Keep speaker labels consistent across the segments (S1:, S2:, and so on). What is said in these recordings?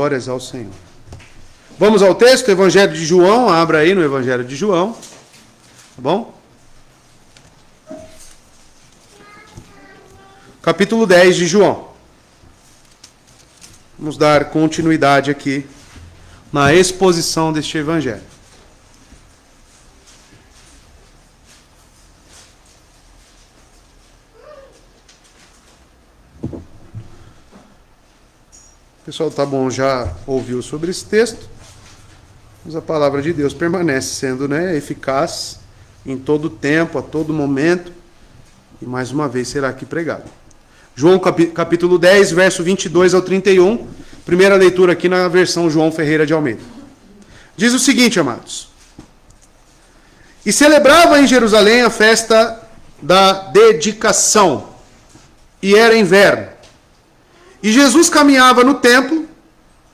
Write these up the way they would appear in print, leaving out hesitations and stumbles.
S1: Glórias ao Senhor. Vamos ao texto, Evangelho de João. Abra aí no Evangelho de João. Tá bom? Capítulo 10 de João. Vamos dar continuidade aqui na exposição deste Evangelho. O pessoal tá bom, já ouviu sobre esse texto, mas a palavra de Deus permanece sendo, eficaz em todo tempo, a todo momento, e mais uma vez será aqui pregado. João capítulo 10, verso 22 ao 31, primeira leitura aqui na versão João Ferreira de Almeida. Diz o seguinte, amados: E celebrava em Jerusalém a festa da dedicação, e era inverno. E Jesus caminhava no templo,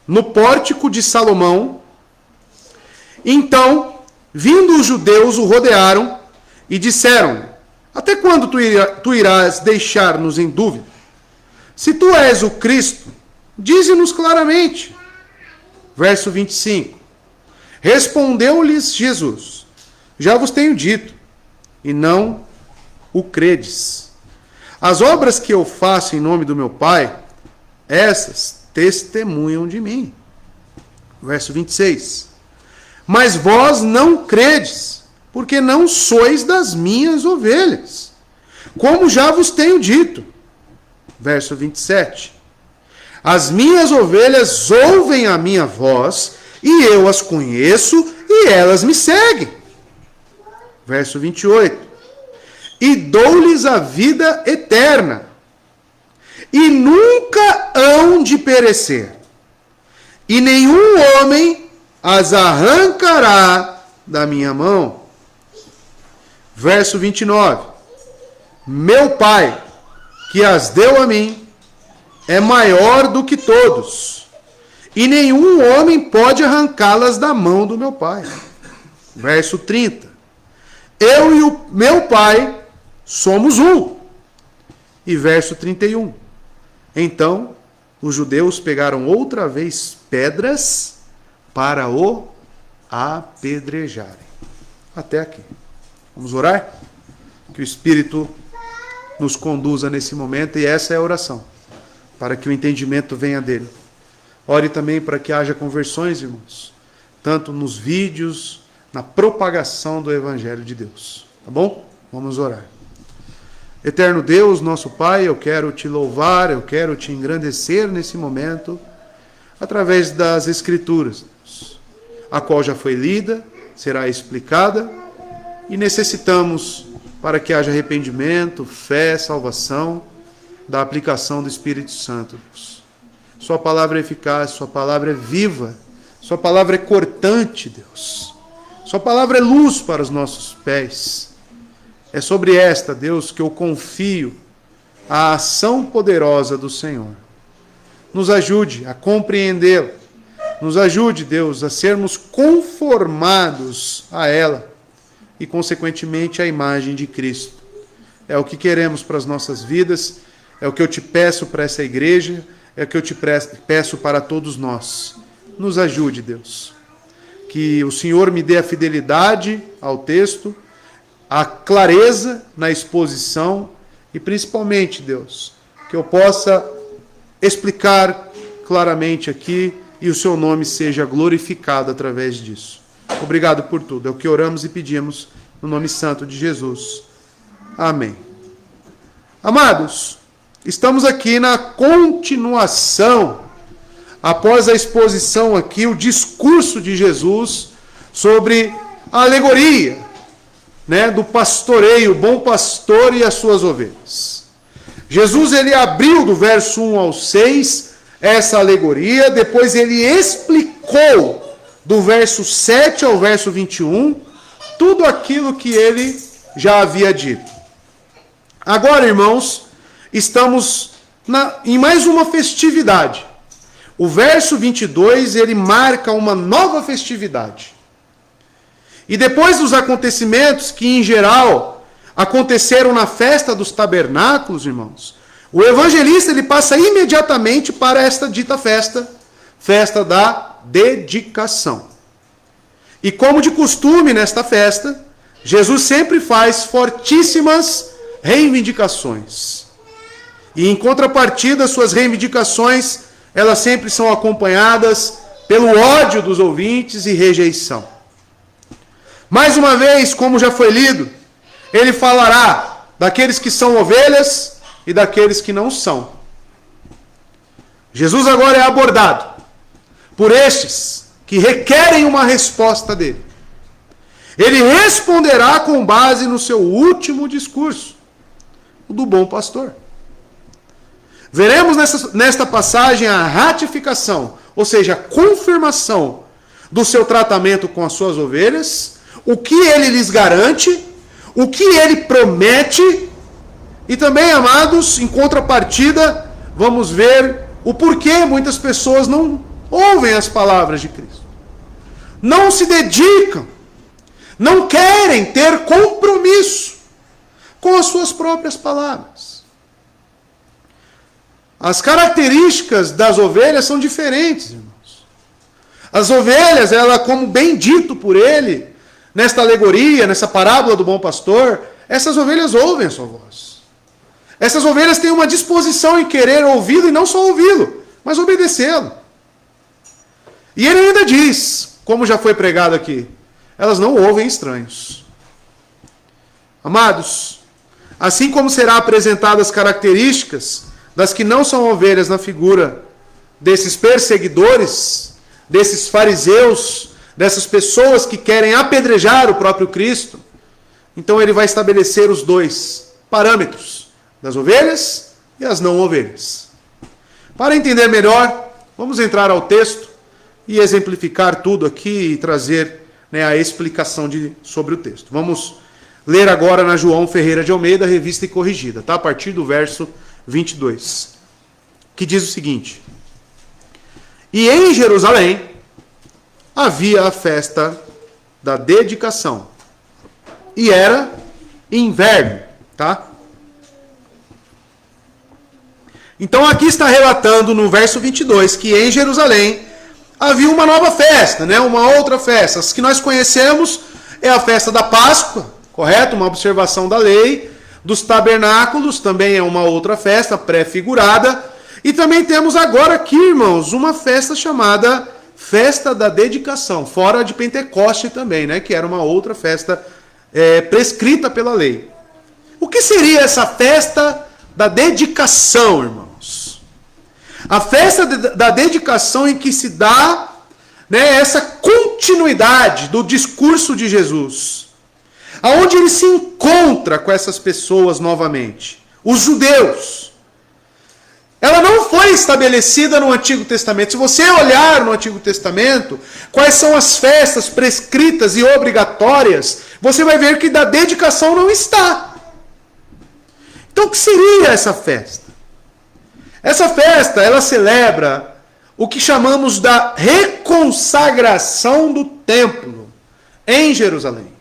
S1: no pórtico de Salomão. Então, vindo os judeus, o rodearam e disseram: Até quando tu irás deixar-nos em dúvida? Se tu és o Cristo, dize-nos claramente. Verso 25. Respondeu-lhes Jesus: Já vos tenho dito, e não o credes. As obras que eu faço em nome do meu Pai, essas testemunham de mim. Verso 26. Mas vós não credes, porque não sois das minhas ovelhas, como já vos tenho dito. Verso 27. As minhas ovelhas ouvem a minha voz, e eu as conheço, e elas me seguem. Verso 28. E dou-lhes a vida eterna, e nunca hão de perecer, e nenhum homem as arrancará da minha mão. Verso 29. Meu Pai, que as deu a mim, é maior do que todos, e nenhum homem pode arrancá-las da mão do meu Pai. Verso 30. Eu e o meu Pai somos um. E verso 31. Então, os judeus pegaram outra vez pedras para o apedrejarem. Até aqui. Vamos orar? Que o Espírito nos conduza nesse momento, e essa é a oração, para que o entendimento venha dele. Ore também para que haja conversões, irmãos, tanto nos vídeos, na propagação do Evangelho de Deus. Tá bom? Vamos orar. Eterno Deus, nosso Pai, eu quero te louvar, eu quero te engrandecer nesse momento, através das Escrituras, a qual já foi lida, será explicada, e necessitamos, para que haja arrependimento, fé, salvação, da aplicação do Espírito Santo. Sua palavra é eficaz, sua palavra é viva, sua palavra é cortante, Deus. Sua palavra é luz para os nossos pés. É sobre esta, Deus, que eu confio a ação poderosa do Senhor. Nos ajude a compreendê-la. Nos ajude, Deus, a sermos conformados a ela e, consequentemente, à imagem de Cristo. É o que queremos para as nossas vidas, é o que eu te peço para essa igreja, é o que eu te peço para todos nós. Nos ajude, Deus. Que o Senhor me dê a fidelidade ao texto, a clareza na exposição e, principalmente, Deus, que eu possa explicar claramente aqui e o seu nome seja glorificado através disso. Obrigado por tudo. É o que oramos e pedimos no nome santo de Jesus. Amém. Amados, estamos aqui na continuação, após a exposição aqui, o discurso de Jesus sobre a alegoria, do pastoreio, o bom pastor e as suas ovelhas. Jesus, ele abriu do verso 1 ao 6 essa alegoria, depois ele explicou do verso 7 ao verso 21 tudo aquilo que ele já havia dito. Agora, irmãos, estamos em mais uma festividade. O verso 22, ele marca uma nova festividade. E depois dos acontecimentos que, em geral, aconteceram na festa dos tabernáculos, irmãos, o evangelista ele passa imediatamente para esta dita festa festa da dedicação. E como de costume nesta festa, Jesus sempre faz fortíssimas reivindicações. E em contrapartida, suas reivindicações, elas sempre são acompanhadas pelo ódio dos ouvintes e rejeição. Mais uma vez, como já foi lido, ele falará daqueles que são ovelhas e daqueles que não são. Jesus agora é abordado por estes que requerem uma resposta dele. Ele responderá com base no seu último discurso, o do bom pastor. Veremos nesta passagem a ratificação, ou seja, a confirmação do seu tratamento com as suas ovelhas, o que ele lhes garante, o que ele promete, e também, amados, em contrapartida, vamos ver o porquê muitas pessoas não ouvem as palavras de Cristo. Não se dedicam, não querem ter compromisso com as suas próprias palavras. As características das ovelhas são diferentes, irmãos. As ovelhas, ela, como bem dito por ele, nesta alegoria, nessa parábola do bom pastor, essas ovelhas ouvem a sua voz. Essas ovelhas têm uma disposição em querer ouvi-lo e não só ouvi-lo, mas obedecê-lo. E ele ainda diz, como já foi pregado aqui, elas não ouvem estranhos. Amados, assim como será apresentadas as características das que não são ovelhas na figura desses perseguidores, desses fariseus, dessas pessoas que querem apedrejar o próprio Cristo, então ele vai estabelecer os dois parâmetros, das ovelhas e as não ovelhas. Para entender melhor, vamos entrar ao texto e exemplificar tudo aqui e trazer a explicação sobre o texto. Vamos ler agora na João Ferreira de Almeida, revista e corrigida, tá? A partir do verso 22, que diz o seguinte: E em Jerusalém havia a festa da dedicação, e era inverno, tá? Então aqui está relatando no verso 22 que em Jerusalém havia uma nova festa, uma outra festa. As que nós conhecemos é a festa da Páscoa, correto? Uma observação da lei. Dos tabernáculos também é uma outra festa pré-figurada. E também temos agora aqui, irmãos, uma festa chamada Festa da Dedicação, fora de Pentecoste também, que era uma outra festa prescrita pela lei. O que seria essa festa da dedicação, irmãos? A festa da dedicação em que se dá essa continuidade do discurso de Jesus, aonde ele se encontra com essas pessoas novamente, os judeus. Ela não foi estabelecida no Antigo Testamento. Se você olhar no Antigo Testamento, quais são as festas prescritas e obrigatórias, você vai ver que da dedicação não está. Então, o que seria essa festa? Essa festa, ela celebra o que chamamos da reconsagração do templo em Jerusalém.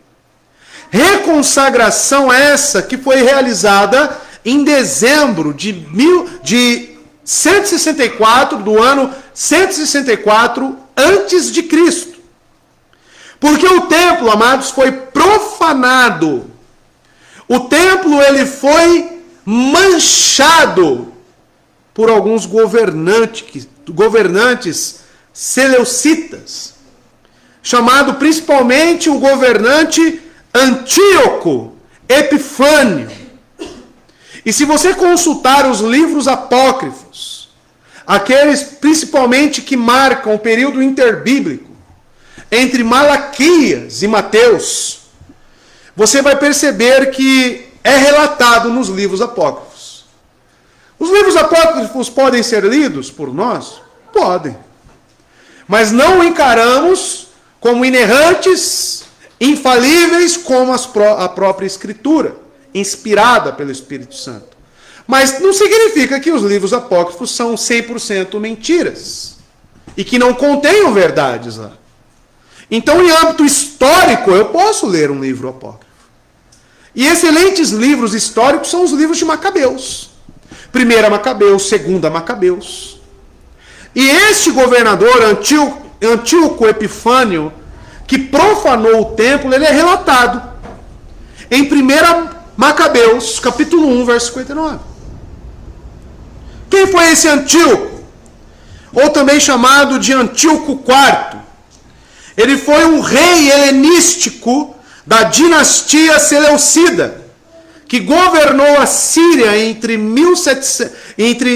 S1: Reconsagração essa que foi realizada em dezembro de 164, do ano 164 antes de Cristo. Porque o templo, amados, foi profanado. O templo, ele foi manchado por alguns governantes seleucitas, chamado principalmente o governante Antíoco Epifânio. E se você consultar os livros apócrifos, aqueles principalmente que marcam o período interbíblico, entre Malaquias e Mateus, você vai perceber que é relatado nos livros apócrifos. Os livros apócrifos podem ser lidos por nós? Podem. Mas não encaramos como inerrantes, infalíveis, como a própria Escritura, inspirada pelo Espírito Santo. Mas não significa que os livros apócrifos são 100% mentiras e que não contenham verdades lá. Então, em âmbito histórico, eu posso ler um livro apócrifo. E excelentes livros históricos são os livros de Macabeus. 1 Macabeus, 2 Macabeus. E este governador, Antíoco Epifânio, que profanou o templo, ele é relatado em 1 Macabeus, capítulo 1, verso 59. Quem foi esse Antíoco? Ou também chamado de Antíoco IV. Ele foi um rei helenístico da dinastia Seleucida, que governou a Síria entre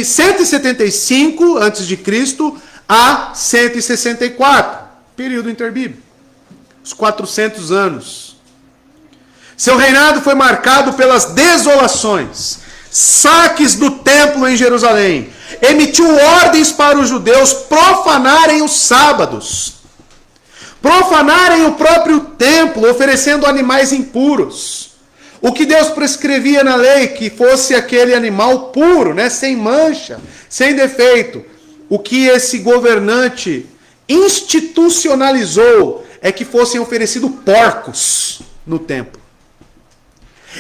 S1: 175 a.C. a 164, período interbíblico, os 400 anos. Seu reinado foi marcado pelas desolações, saques do templo em Jerusalém, emitiu ordens para os judeus profanarem os sábados, profanarem o próprio templo, oferecendo animais impuros. O que Deus prescrevia na lei, que fosse aquele animal puro, né, sem mancha, sem defeito. O que esse governante institucionalizou é que fossem oferecidos porcos no templo.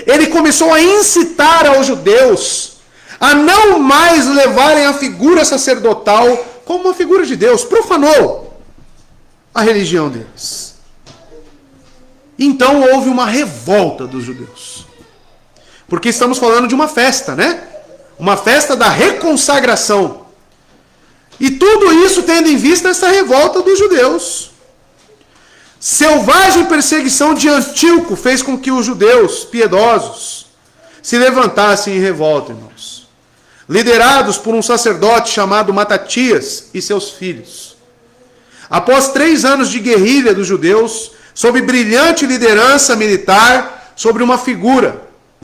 S1: Ele começou a incitar aos judeus a não mais levarem a figura sacerdotal como uma figura de Deus. Profanou a religião deles. Então houve uma revolta dos judeus. Porque estamos falando de uma festa, né? Uma festa da reconsagração. E tudo isso tendo em vista essa revolta dos judeus. Selvagem perseguição de Antíoco fez com que os judeus piedosos se levantassem em revolta, irmãos. Liderados por um sacerdote chamado Matatias e seus filhos. Após 3 anos de guerrilha dos judeus, sob brilhante liderança militar, sobre uma figura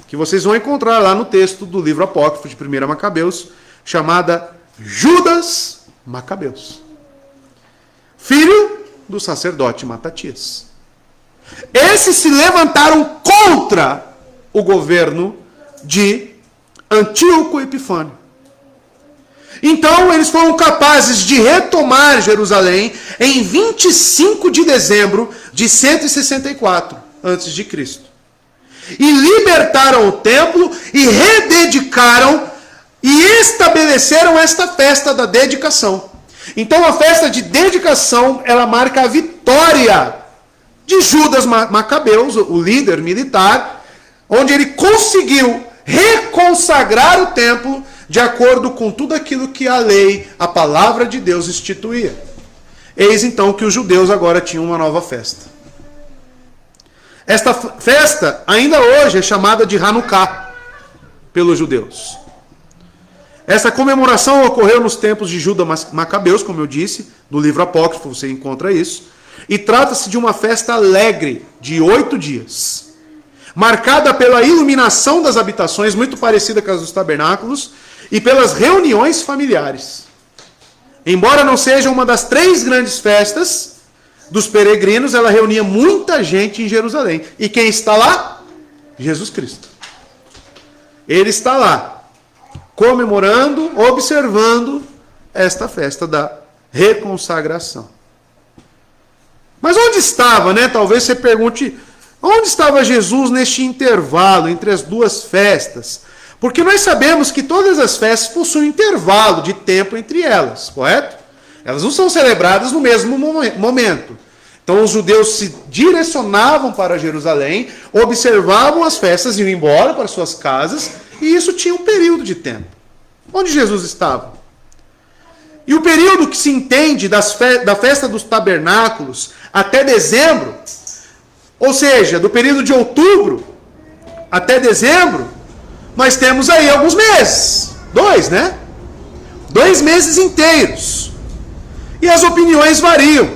S1: que vocês vão encontrar lá no texto do livro apócrifo de 1 Macabeus, chamada Judas Macabeus, filho do sacerdote Matatias. Esses se levantaram contra o governo de Antíoco Epifânio. Então eles foram capazes de retomar Jerusalém em 25 de dezembro de 164 a.C. E libertaram o templo e rededicaram e estabeleceram esta festa da dedicação. Então a festa de dedicação, ela marca a vitória de Judas Macabeus, o líder militar, onde ele conseguiu reconsagrar o templo de acordo com tudo aquilo que a lei, a palavra de Deus instituía. Eis então que os judeus agora tinham uma nova festa. Esta festa, ainda hoje, é chamada de Hanukkah pelos judeus. Essa comemoração ocorreu nos tempos de Judas Macabeus, como eu disse, no livro apócrifo você encontra isso, e trata-se de uma festa alegre de 8 dias, marcada pela iluminação das habitações, muito parecida com as dos tabernáculos, e pelas reuniões familiares. Embora não seja uma das 3 grandes festas dos peregrinos, ela reunia muita gente em Jerusalém. E quem está lá? Jesus Cristo. Ele está lá, comemorando, observando esta festa da reconsagração. Mas onde estava, né? Talvez você pergunte, onde estava Jesus neste intervalo entre as duas festas? Porque nós sabemos que todas as festas possuem um intervalo de tempo entre elas, correto? Elas não são celebradas no mesmo momento. Então os judeus se direcionavam para Jerusalém, observavam as festas, iam embora para suas casas, e isso tinha um período de tempo. Onde Jesus estava? E o período que se entende da festa dos tabernáculos até dezembro, ou seja, do período de outubro até dezembro, nós temos aí alguns meses. 2, né? 2 meses inteiros. E as opiniões variam.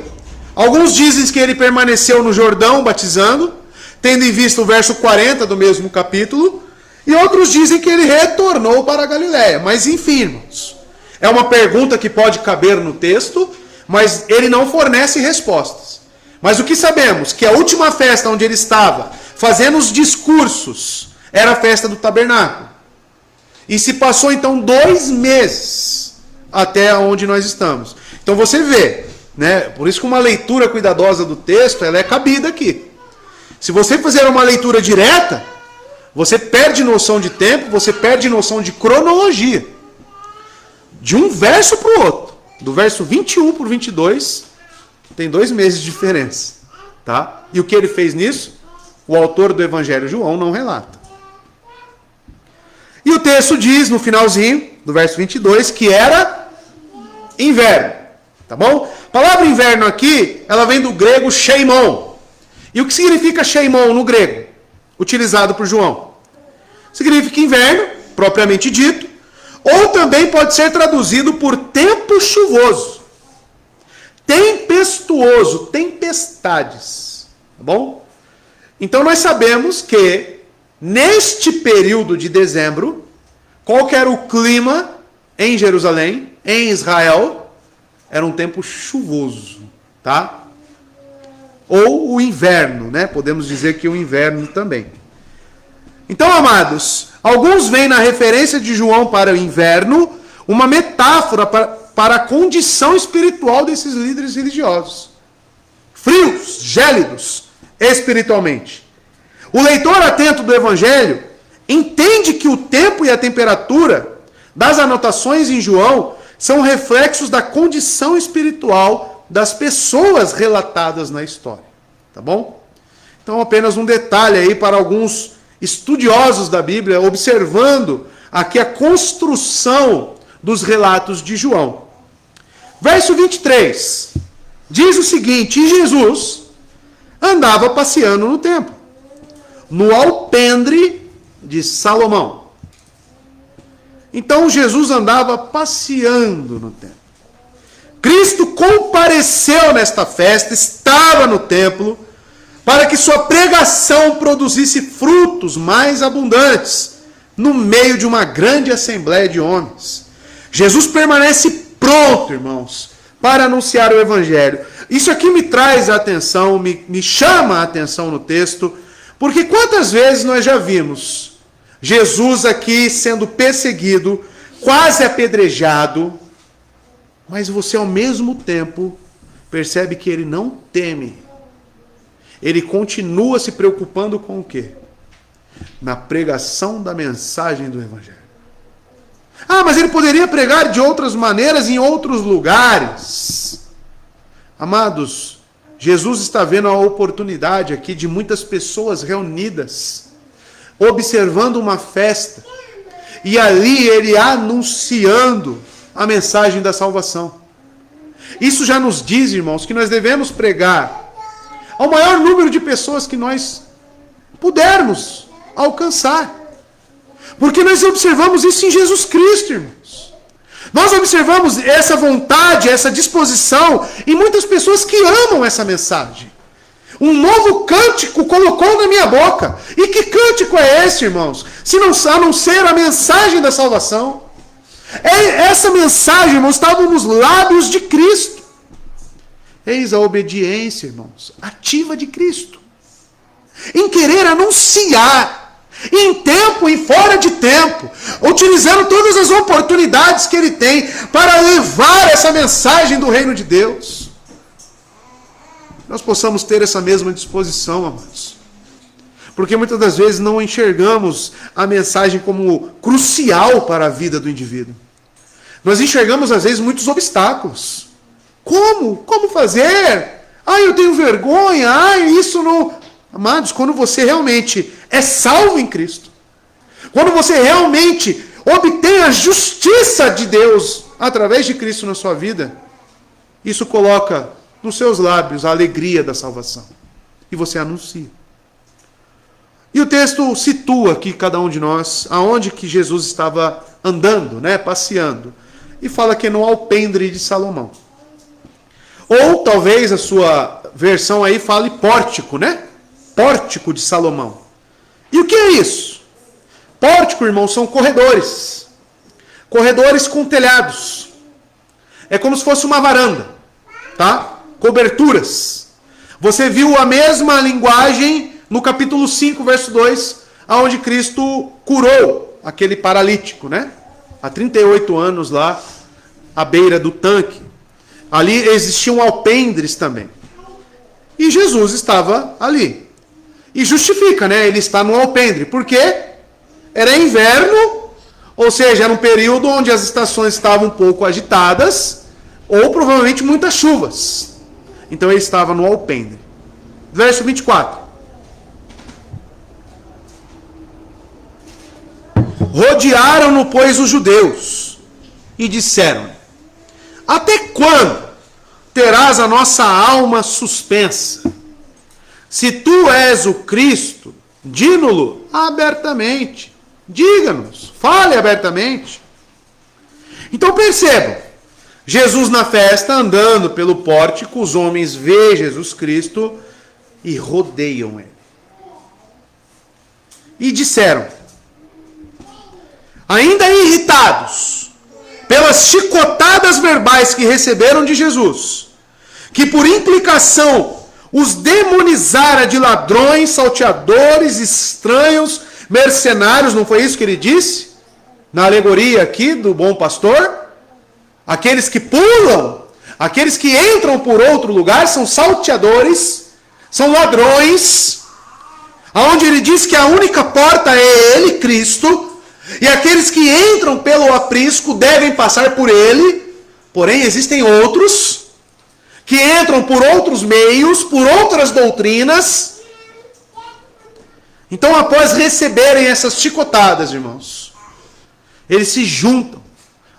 S1: Alguns dizem que ele permaneceu no Jordão batizando, tendo em vista o verso 40 do mesmo capítulo, e outros dizem que ele retornou para a Galiléia. Mas enfim, irmãos, é uma pergunta que pode caber no texto, mas ele não fornece respostas. Mas o que sabemos? Que a última festa onde ele estava, fazendo os discursos, era a festa do tabernáculo. E se passou então 2 meses até onde nós estamos. Então você vê, né? Por isso que uma leitura cuidadosa do texto, ela é cabida aqui. Se você fizer uma leitura direta, você perde noção de tempo, você perde noção de cronologia. De um verso para o outro. do verso 21 por 22, tem 2 meses de diferença. Tá? E o que ele fez nisso? O autor do Evangelho João não relata. E o texto diz, no finalzinho do verso 22, que era inverno. Tá bom? A palavra inverno aqui, ela vem do grego sheimon. E o que significa sheimon no grego? Utilizado por João. Significa inverno, propriamente dito, ou também pode ser traduzido por tempo chuvoso, tempestuoso, tempestades. Tá bom? Então nós sabemos que neste período de dezembro, qual que era o clima em Jerusalém, em Israel? Era um tempo chuvoso, tá? Ou o inverno, né? Podemos dizer que o inverno também. Então, amados, alguns veem na referência de João para o inverno uma metáfora para a condição espiritual desses líderes religiosos. Frios, gélidos, espiritualmente. O leitor atento do Evangelho entende que o tempo e a temperatura das anotações em João são reflexos da condição espiritual das pessoas relatadas na história. Tá bom? Então, apenas um detalhe aí para alguns estudiosos da Bíblia, observando aqui a construção dos relatos de João. Verso 23 diz o seguinte: e Jesus andava passeando no templo, no alpendre de Salomão. Então Jesus andava passeando no templo. Cristo compareceu nesta festa, estava no templo, para que sua pregação produzisse frutos mais abundantes no meio de uma grande assembleia de homens. Jesus permanece pronto, irmãos, para anunciar o Evangelho. Isso aqui me traz a atenção, me chama a atenção no texto, porque quantas vezes nós já vimos Jesus aqui sendo perseguido, quase apedrejado, mas você ao mesmo tempo percebe que ele não teme. Ele continua se preocupando com o quê? Na pregação da mensagem do Evangelho. Ah, mas ele poderia pregar de outras maneiras em outros lugares. Amados, Jesus está vendo a oportunidade aqui de muitas pessoas reunidas, observando uma festa, e ali ele anunciando a mensagem da salvação. Isso já nos diz, irmãos, que nós devemos pregar ao maior número de pessoas que nós pudermos alcançar. Porque nós observamos isso em Jesus Cristo, irmãos. Nós observamos essa vontade, essa disposição em muitas pessoas que amam essa mensagem. Um novo cântico colocou na minha boca. E que cântico é esse, irmãos? Se não, a não ser a mensagem da salvação. Essa mensagem, irmãos, estava nos lábios de Cristo. Eis a obediência, irmãos, ativa de Cristo. Em querer anunciar, em tempo e fora de tempo, utilizando todas as oportunidades que ele tem para levar essa mensagem do reino de Deus. Nós possamos ter essa mesma disposição, amados. Porque muitas das vezes não enxergamos a mensagem como crucial para a vida do indivíduo. Nós enxergamos às vezes muitos obstáculos. Como fazer? Eu tenho vergonha, isso não... Amados, quando você realmente é salvo em Cristo, quando você realmente obtém a justiça de Deus através de Cristo na sua vida, isso coloca nos seus lábios a alegria da salvação. E você anuncia. E o texto situa aqui cada um de nós, aonde que Jesus estava andando, passeando. E fala que é no alpendre de Salomão. Ou talvez a sua versão aí fale pórtico, Pórtico de Salomão. E o que é isso? Pórtico, irmãos, são corredores. Corredores com telhados. É como se fosse uma varanda, tá? Coberturas. Você viu a mesma linguagem no capítulo 5, verso 2, onde Cristo curou aquele paralítico, Há 38 anos lá, à beira do tanque. Ali existiam alpendres também. E Jesus estava ali. E justifica, ele está no alpendre. Por quê? Era inverno, ou seja, era um período onde as estações estavam um pouco agitadas, ou provavelmente muitas chuvas. Então ele estava no alpendre. Verso 24. Rodearam-no, pois, os judeus e disseram: até quando terás a nossa alma suspensa? Se tu és o Cristo, dize-no abertamente. Diga-nos, fale abertamente. Então percebam, Jesus na festa, andando pelo pórtico, os homens veem Jesus Cristo e rodeiam ele. E disseram, ainda irritados pelas chicotadas verbais que receberam de Jesus, que por implicação os demonizara de ladrões, salteadores, estranhos, mercenários, não foi isso que ele disse? Na alegoria aqui do bom pastor? Aqueles que pulam, aqueles que entram por outro lugar, são salteadores, são ladrões, aonde ele diz que a única porta é ele, Cristo, e aqueles que entram pelo aprisco devem passar por ele, porém existem outros que entram por outros meios, por outras doutrinas. Então, após receberem essas chicotadas, irmãos, eles se juntam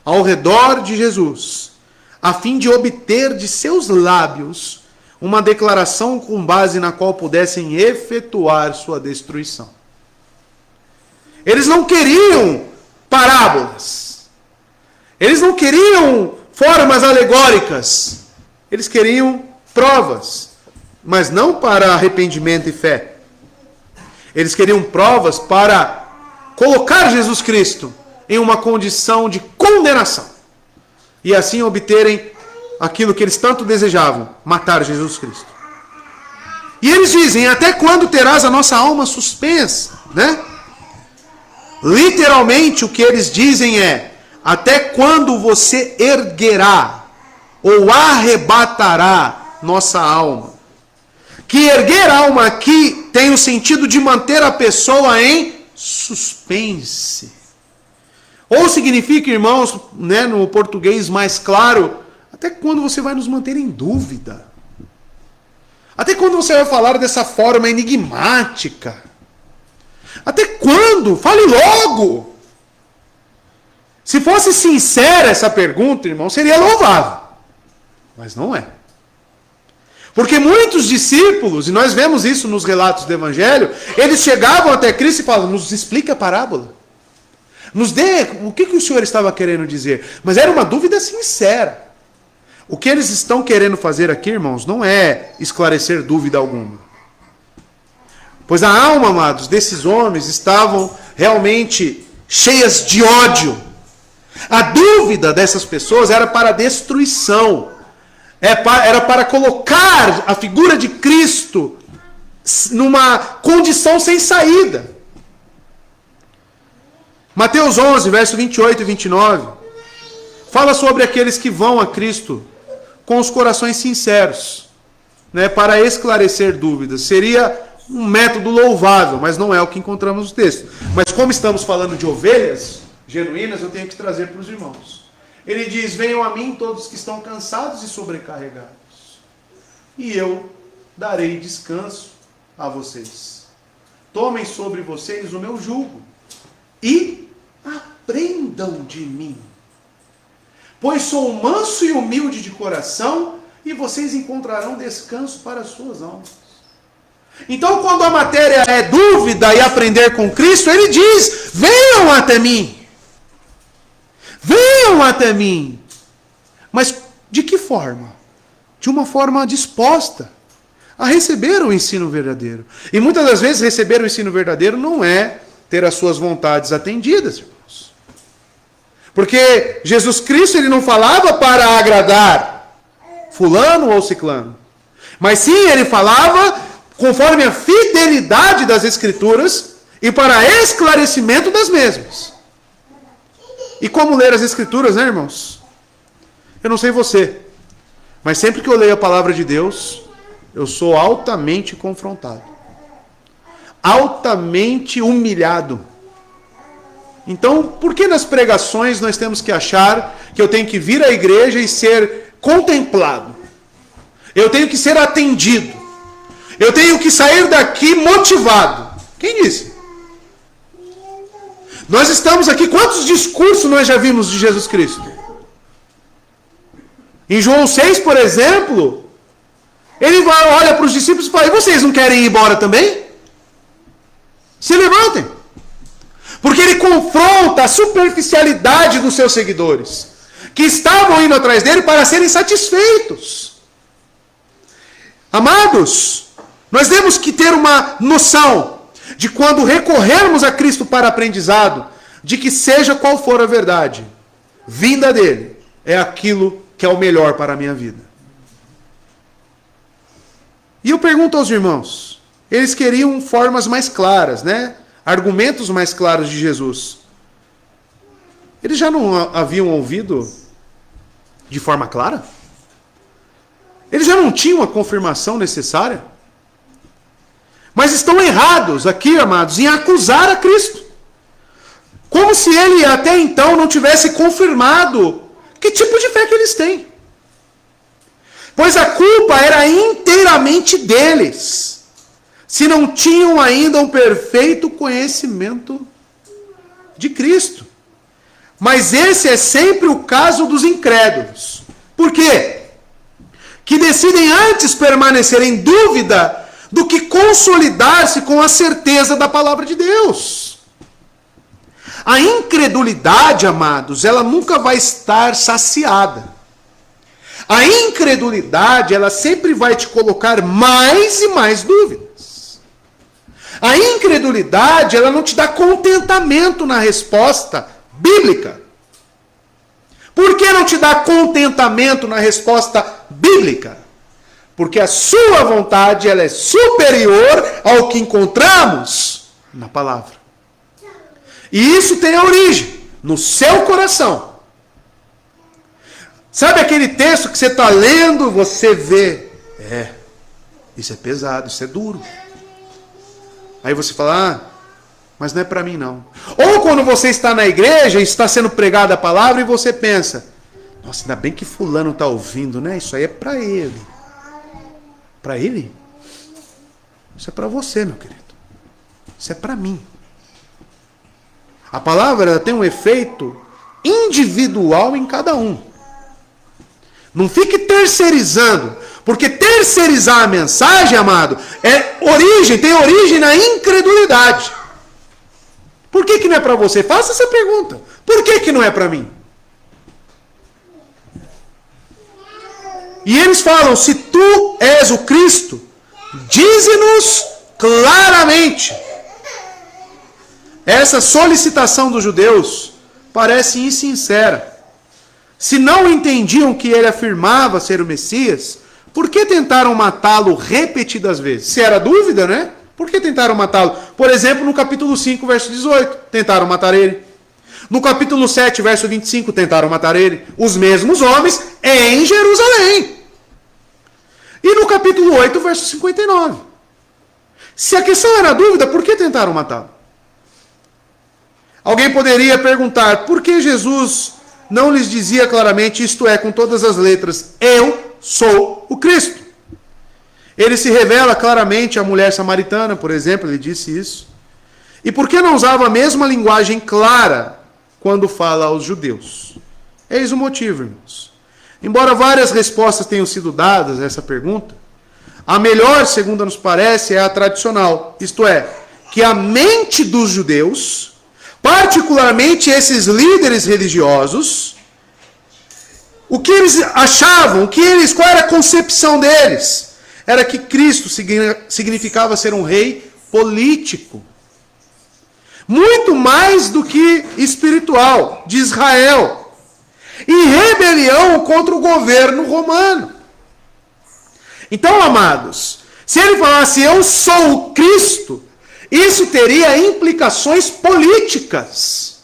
S1: ao redor de Jesus, a fim de obter de seus lábios uma declaração com base na qual pudessem efetuar sua destruição. Eles não queriam parábolas. Eles não queriam formas alegóricas. Eles queriam provas, mas não para arrependimento e fé. Eles queriam provas para colocar Jesus Cristo em uma condição de condenação. E assim obterem aquilo que eles tanto desejavam, matar Jesus Cristo. E eles dizem, até quando terás a nossa alma suspensa? Né? Literalmente o que eles dizem é, até quando você erguerá ou arrebatará nossa alma? Que erguer alma aqui tem o sentido de manter a pessoa em suspense. Ou significa, irmãos, né, no português mais claro, até quando você vai nos manter em dúvida? Até quando você vai falar dessa forma enigmática? Até quando? Fale logo! Se fosse sincera essa pergunta, irmão, seria louvável. Mas não é. Porque muitos discípulos, e nós vemos isso nos relatos do Evangelho, eles chegavam até Cristo e falavam, nos explica a parábola. Nos dê o que o Senhor estava querendo dizer. Mas era uma dúvida sincera. O que eles estão querendo fazer aqui, irmãos, não é esclarecer dúvida alguma. Pois a alma, amados, desses homens estavam realmente cheias de ódio. A dúvida dessas pessoas era para a destruição. Era para colocar a figura de Cristo numa condição sem saída. Mateus 11, verso 28 e 29, fala sobre aqueles que vão a Cristo com os corações sinceros, né, para esclarecer dúvidas. Seria um método louvável, mas não é o que encontramos no texto. Mas como estamos falando de ovelhas genuínas, eu tenho que trazer para os irmãos. Ele diz, venham a mim todos que estão cansados e sobrecarregados, e eu darei descanso a vocês. Tomem sobre vocês o meu jugo, e aprendam de mim. Pois sou manso e humilde de coração, e vocês encontrarão descanso para as suas almas. Então, quando a matéria é dúvida e aprender com Cristo, ele diz, venham até mim. Venham até mim. Mas de que forma? De uma forma disposta a receber o ensino verdadeiro. E muitas das vezes receber o ensino verdadeiro não é ter as suas vontades atendidas, irmãos. Porque Jesus Cristo, ele não falava para agradar fulano ou ciclano. Mas sim, ele falava conforme a fidelidade das Escrituras e para esclarecimento das mesmas. E como ler as Escrituras, né, irmãos? Eu não sei você, mas sempre que eu leio a palavra de Deus, eu sou altamente confrontado. Altamente humilhado. Então, por que nas pregações nós temos que achar que eu tenho que vir à igreja e ser contemplado. Eu tenho que ser atendido. Eu tenho que sair daqui motivado. Quem disse? Nós estamos aqui, quantos discursos nós já vimos de Jesus Cristo? Em João 6, por exemplo, ele olha para os discípulos e fala: e vocês não querem ir embora também? Se levantem. Porque ele confronta a superficialidade dos seus seguidores, que estavam indo atrás dele para serem satisfeitos. Amados, nós temos que ter uma noção de quando recorrermos a Cristo para aprendizado, de que seja qual for a verdade, vinda dele é aquilo que é o melhor para a minha vida. E eu pergunto aos irmãos, eles queriam formas mais claras, né? Argumentos mais claros de Jesus. Eles já não haviam ouvido de forma clara? Eles já não tinham a confirmação necessária? Mas estão errados aqui, amados, em acusar a Cristo. Como se ele até então não tivesse confirmado que tipo de fé que eles têm. Pois a culpa era inteiramente deles, se não tinham ainda um perfeito conhecimento de Cristo. Mas esse é sempre o caso dos incrédulos. Por quê? Que decidem antes permanecer em dúvida do que consolidar-se com a certeza da palavra de Deus. A incredulidade, amados, ela nunca vai estar saciada. A incredulidade, ela sempre vai te colocar mais e mais dúvidas. A incredulidade, ela não te dá contentamento na resposta bíblica. Por que não te dá contentamento na resposta bíblica? Porque a sua vontade, ela é superior ao que encontramos na palavra. E isso tem a origem no seu coração. Sabe aquele texto que você está lendo, você vê, isso é pesado, isso é duro. Aí você fala, mas não é para mim não. Ou quando você está na igreja e está sendo pregada a palavra e você pensa, nossa, ainda bem que fulano está ouvindo, né? Isso aí é para ele. Para ele? Isso é para você, meu querido. Isso é para mim. A palavra ela tem um efeito individual em cada um. Não fique terceirizando, porque terceirizar a mensagem, amado, tem origem na incredulidade. Por que não é para você? Faça essa pergunta. Por que não é para mim? E eles falam, se tu és o Cristo, dize-nos claramente. Essa solicitação dos judeus parece insincera. Se não entendiam que ele afirmava ser o Messias, por que tentaram matá-lo repetidas vezes? Se era dúvida, né? Por que tentaram matá-lo? Por exemplo, no capítulo 5, verso 18, tentaram matar ele. No capítulo 7, verso 25, tentaram matar ele. Os mesmos homens em Jerusalém. E no capítulo 8, verso 59. Se a questão era dúvida, por que tentaram matá-lo? Alguém poderia perguntar, por que Jesus não lhes dizia claramente, isto é, com todas as letras, eu sou o Cristo? Ele se revela claramente à mulher samaritana, por exemplo, ele disse isso. E por que não usava a mesma linguagem clara quando fala aos judeus? Eis o motivo, irmãos. Embora várias respostas tenham sido dadas a essa pergunta, a melhor, segundo nos parece, é a tradicional. Isto é, que a mente dos judeus, particularmente esses líderes religiosos, o que eles achavam, qual era a concepção deles? Era que Cristo significava ser um rei político. Muito mais do que espiritual, de Israel. Em rebelião contra o governo romano. Então, amados, se ele falasse, eu sou o Cristo, isso teria implicações políticas.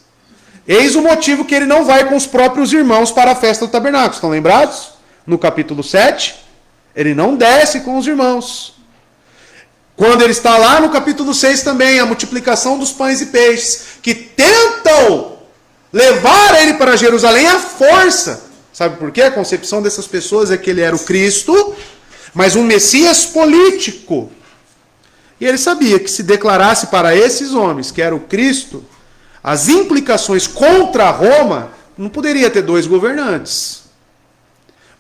S1: Eis o motivo que ele não vai com os próprios irmãos para a festa do tabernáculo. Estão lembrados? No capítulo 7, ele não desce com os irmãos. Quando ele está lá no capítulo 6 também, a multiplicação dos pães e peixes, que tentam levar ele para Jerusalém à força. Sabe por quê? A concepção dessas pessoas é que ele era o Cristo, mas um Messias político. E ele sabia que se declarasse para esses homens que era o Cristo, as implicações contra Roma, não poderia ter dois governantes.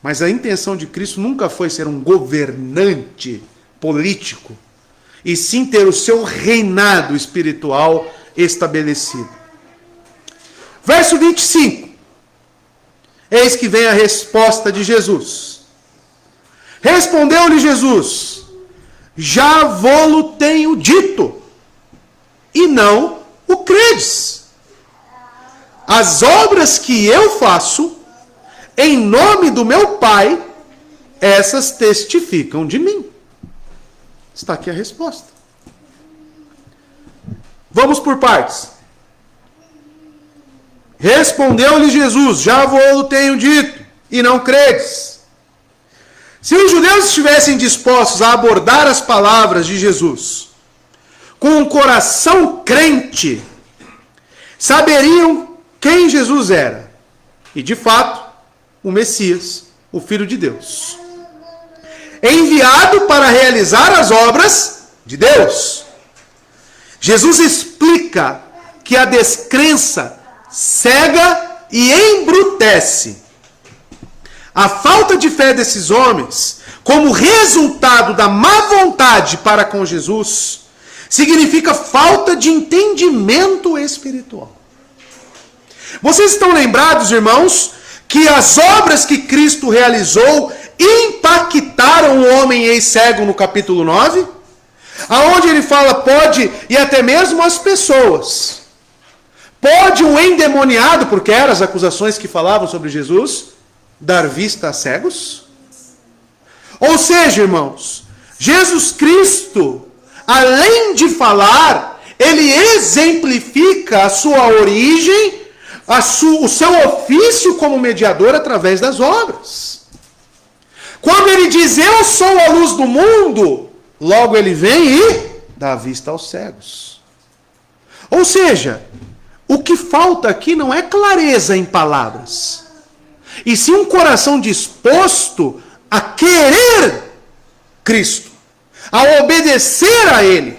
S1: Mas a intenção de Cristo nunca foi ser um governante político, e sim ter o seu reinado espiritual estabelecido. Verso 25. Eis que vem a resposta de Jesus. Respondeu-lhe Jesus: já vô-lo tenho dito, e não o credes. As obras que eu faço, em nome do meu Pai, essas testificam de mim. Está aqui a resposta. Vamos por partes. Respondeu-lhe Jesus: já vô-lo tenho dito, e não credes. Se os judeus estivessem dispostos a abordar as palavras de Jesus com um coração crente, saberiam quem Jesus era. E, de fato, o Messias, o Filho de Deus. Enviado para realizar as obras de Deus. Jesus explica que a descrença cega e embrutece. A falta de fé desses homens, como resultado da má vontade para com Jesus, significa falta de entendimento espiritual. Vocês estão lembrados, irmãos, que as obras que Cristo realizou impactaram o homem ex-cego no capítulo 9? Aonde ele fala pode, e até mesmo as pessoas. Pode um endemoniado, porque eram as acusações que falavam sobre Jesus, dar vista a cegos? Ou seja, irmãos, Jesus Cristo, além de falar, ele exemplifica a sua origem, o seu ofício como mediador através das obras. Quando ele diz, eu sou a luz do mundo, logo ele vem e dá vista aos cegos. Ou seja, o que falta aqui não é clareza em palavras, e sim um coração disposto a querer Cristo, a obedecer a Ele.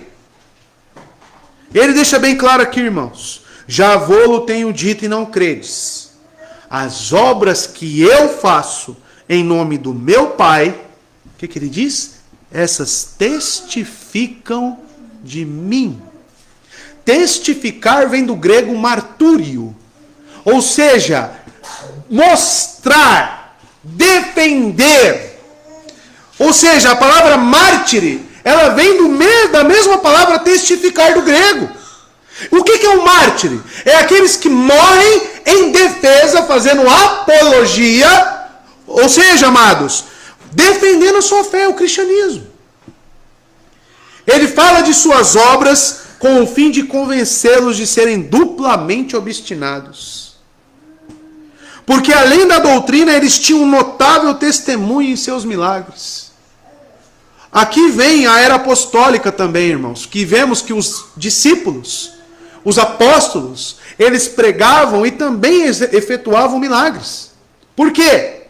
S1: Ele deixa bem claro aqui, irmãos: já vô-lo tenho dito e não credes. As obras que eu faço em nome do meu Pai, o que ele diz? Essas testificam de mim. Testificar vem do grego martúrio, ou seja, mostrar, defender. Ou seja, a palavra mártire, ela vem da mesma palavra testificar do grego. O que é um mártire? É aqueles que morrem em defesa, fazendo apologia, ou seja, amados, defendendo a sua fé, o cristianismo. Ele fala de suas obras com o fim de convencê-los de serem duplamente obstinados. Porque além da doutrina, eles tinham um notável testemunho em seus milagres. Aqui vem a era apostólica também, irmãos, que vemos que os discípulos, os apóstolos, eles pregavam e também efetuavam milagres. Por quê?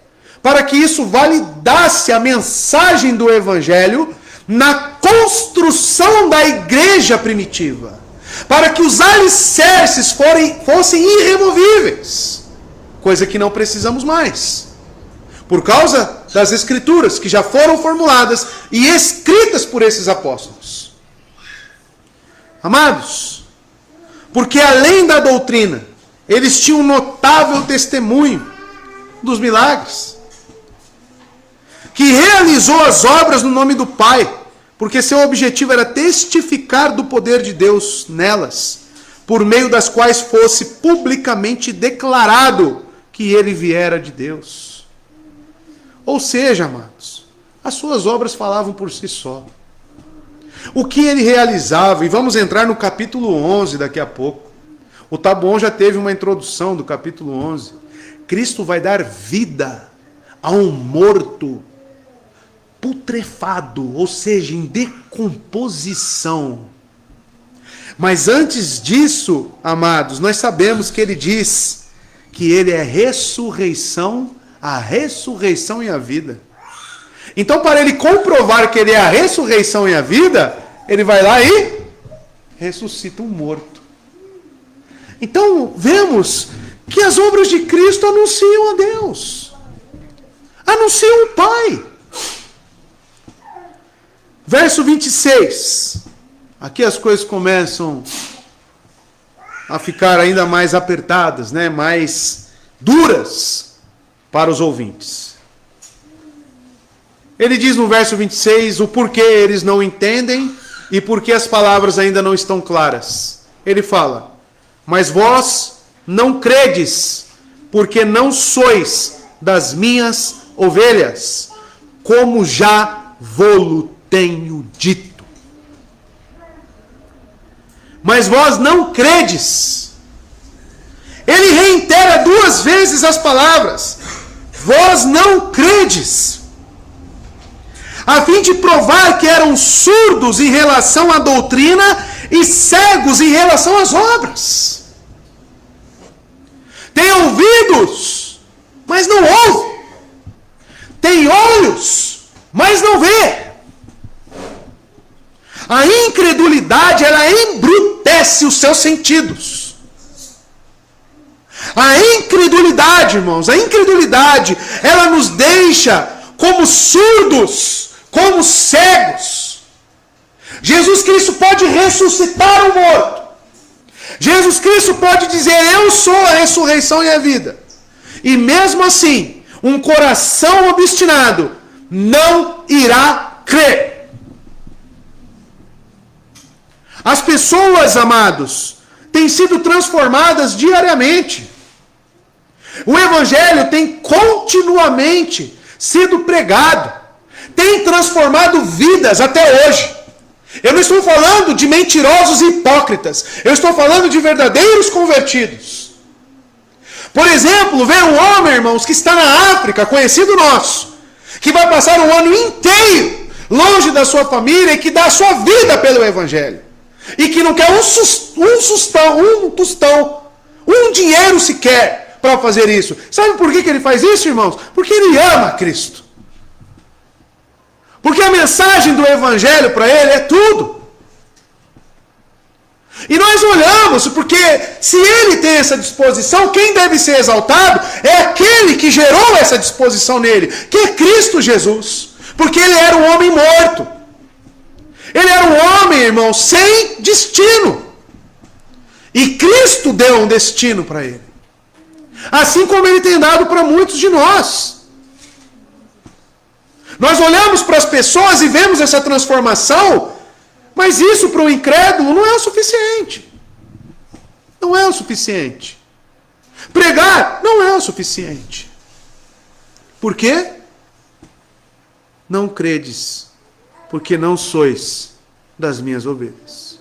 S1: Para que isso validasse a mensagem do Evangelho na construção da igreja primitiva. Para que os alicerces fossem irremovíveis. Coisa que não precisamos mais. Por causa das Escrituras, que já foram formuladas e escritas por esses apóstolos. Amados, porque além da doutrina, eles tinham um notável testemunho dos milagres. Que realizou as obras no nome do Pai, porque seu objetivo era testificar do poder de Deus nelas, por meio das quais fosse publicamente declarado que ele viera de Deus. Ou seja, amados, as suas obras falavam por si só. O que ele realizava, e vamos entrar no capítulo 11 daqui a pouco. O Taboão já teve uma introdução do capítulo 11. Cristo vai dar vida a um morto putrefado, ou seja, em decomposição. Mas antes disso, amados, nós sabemos que ele diz que ele é ressurreição a ressurreição e a vida. Então, para ele comprovar que ele é a ressurreição e a vida, ele vai lá e ressuscita um morto. Então, vemos que as obras de Cristo anunciam a Deus. Anunciam o Pai. Verso 26. Aqui as coisas começam a ficar ainda mais apertadas, né? Mais duras para os ouvintes. Ele diz no verso 26 o porquê eles não entendem e porque as palavras ainda não estão claras. Ele fala: mas vós não credes, porque não sois das minhas ovelhas, como já vô-lo tenho dito. Mas vós não credes. Ele reitera 2 vezes as palavras: vós não credes, a fim de provar que eram surdos em relação à doutrina e cegos em relação às obras. Tem ouvidos, mas não ouve. Tem olhos, mas não vê. A incredulidade, ela embrutece os seus sentidos. A incredulidade, irmãos, a incredulidade, ela nos deixa como surdos, como cegos. Jesus Cristo pode ressuscitar o morto. Jesus Cristo pode dizer: eu sou a ressurreição e a vida. E mesmo assim, um coração obstinado não irá crer. As pessoas, amados, têm sido transformadas diariamente. O Evangelho tem continuamente sido pregado. Tem transformado vidas até hoje. Eu não estou falando de mentirosos e hipócritas. Eu estou falando de verdadeiros convertidos. Por exemplo, ver um homem, irmãos, que está na África, conhecido nosso, que vai passar um ano inteiro longe da sua família e que dá a sua vida pelo Evangelho. E que não quer um tostão, um dinheiro sequer para fazer isso. Sabe por que ele faz isso, irmãos? Porque ele ama Cristo. Porque a mensagem do Evangelho para ele é tudo. E nós olhamos, porque se ele tem essa disposição, quem deve ser exaltado é aquele que gerou essa disposição nele, que é Cristo Jesus. Porque ele era um homem morto. Ele era um homem, irmão, sem destino. E Cristo deu um destino para ele. Assim como ele tem dado para muitos de nós. Nós olhamos para as pessoas e vemos essa transformação, mas isso para o incrédulo não é o suficiente. Não é o suficiente. Pregar não é o suficiente. Por quê? Não credes, porque não sois das minhas ovelhas.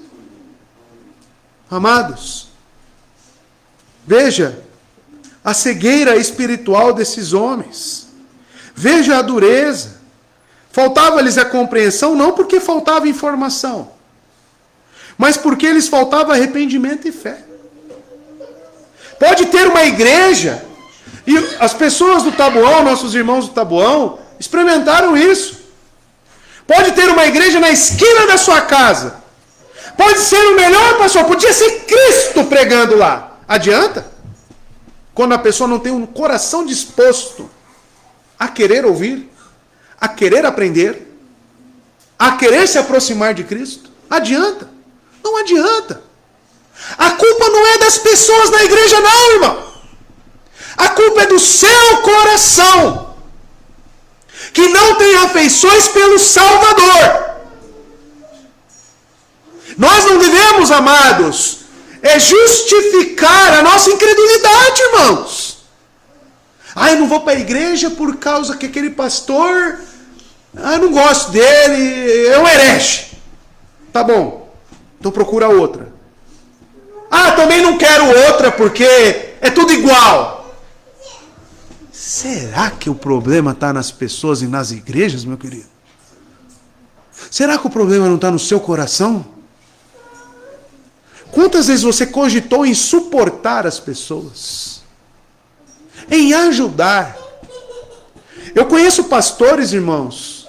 S1: Amados, veja a cegueira espiritual desses homens. Veja a dureza. Faltava-lhes a compreensão não porque faltava informação, mas porque lhes faltava arrependimento e fé. Pode ter uma igreja, e as pessoas do Taboão, nossos irmãos do Taboão, experimentaram isso. Pode ter uma igreja na esquina da sua casa. Pode ser o melhor pastor, podia ser Cristo pregando lá. Adianta? Quando a pessoa não tem um coração disposto a querer ouvir, a querer aprender, a querer se aproximar de Cristo, adianta? Não adianta. A culpa não é das pessoas na igreja não, irmão. A culpa é do seu coração, que não tem afeições pelo Salvador. Nós não devemos, amados, justificar a nossa incredulidade, irmãos. Eu não vou para a igreja por causa que aquele pastor, eu não gosto dele, é um herege. Tá bom, então procura outra. Também não quero outra porque é tudo igual. Será que o problema está nas pessoas e nas igrejas, meu querido? Será que o problema não está no seu coração? Quantas vezes você cogitou em suportar as pessoas? Em ajudar? Eu conheço pastores, irmãos,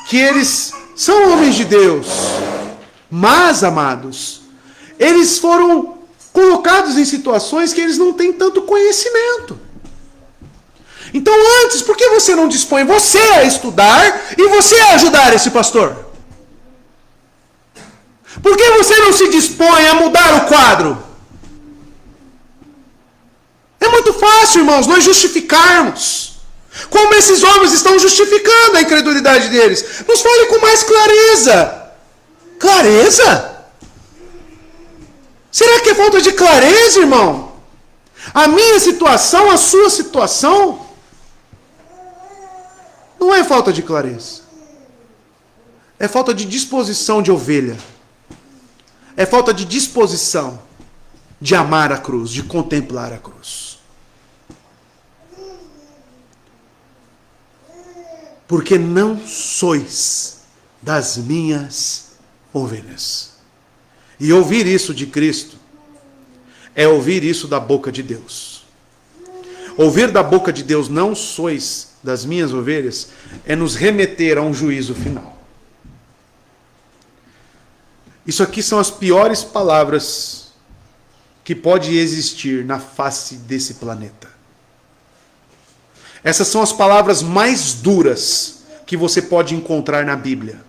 S1: que eles são homens de Deus, mas, amados, eles foram colocados em situações que eles não têm tanto conhecimento. Então antes, por que você não dispõe você a estudar e você a ajudar esse pastor? Por que você não se dispõe a mudar o quadro? É muito fácil, irmãos, nós justificarmos. Como esses homens estão justificando a incredulidade deles. Nos fale com mais clareza. Clareza? Será que é falta de clareza, irmão? A minha situação, a sua situação, não é falta de clareza. É falta de disposição de ovelha. É falta de disposição de amar a cruz, de contemplar a cruz. Porque não sois das minhas ovelhas. E ouvir isso de Cristo é ouvir isso da boca de Deus. Ouvir da boca de Deus, não sois das minhas ovelhas, é nos remeter a um juízo final. Isso aqui são as piores palavras que pode existir na face desse planeta. Essas são as palavras mais duras que você pode encontrar na Bíblia.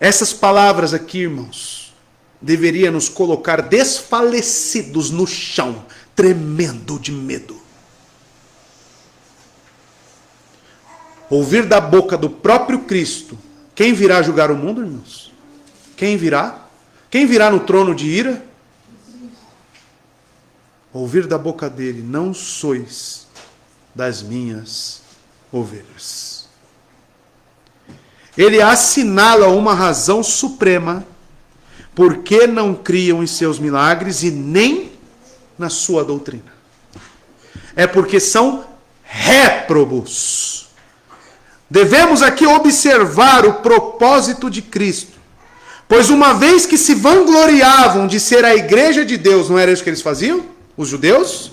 S1: Essas palavras aqui, irmãos, deveriam nos colocar desfalecidos no chão, tremendo de medo. Ouvir da boca do próprio Cristo. Quem virá julgar o mundo, irmãos? Quem virá? Quem virá no trono de ira? Ouvir da boca dele, não sois das minhas ovelhas. Ele assinala uma razão suprema porque não criam em seus milagres e nem na sua doutrina. É porque são réprobos. Devemos aqui observar o propósito de Cristo. Pois uma vez que se vangloriavam de ser a igreja de Deus, não era isso que eles faziam? Os judeus?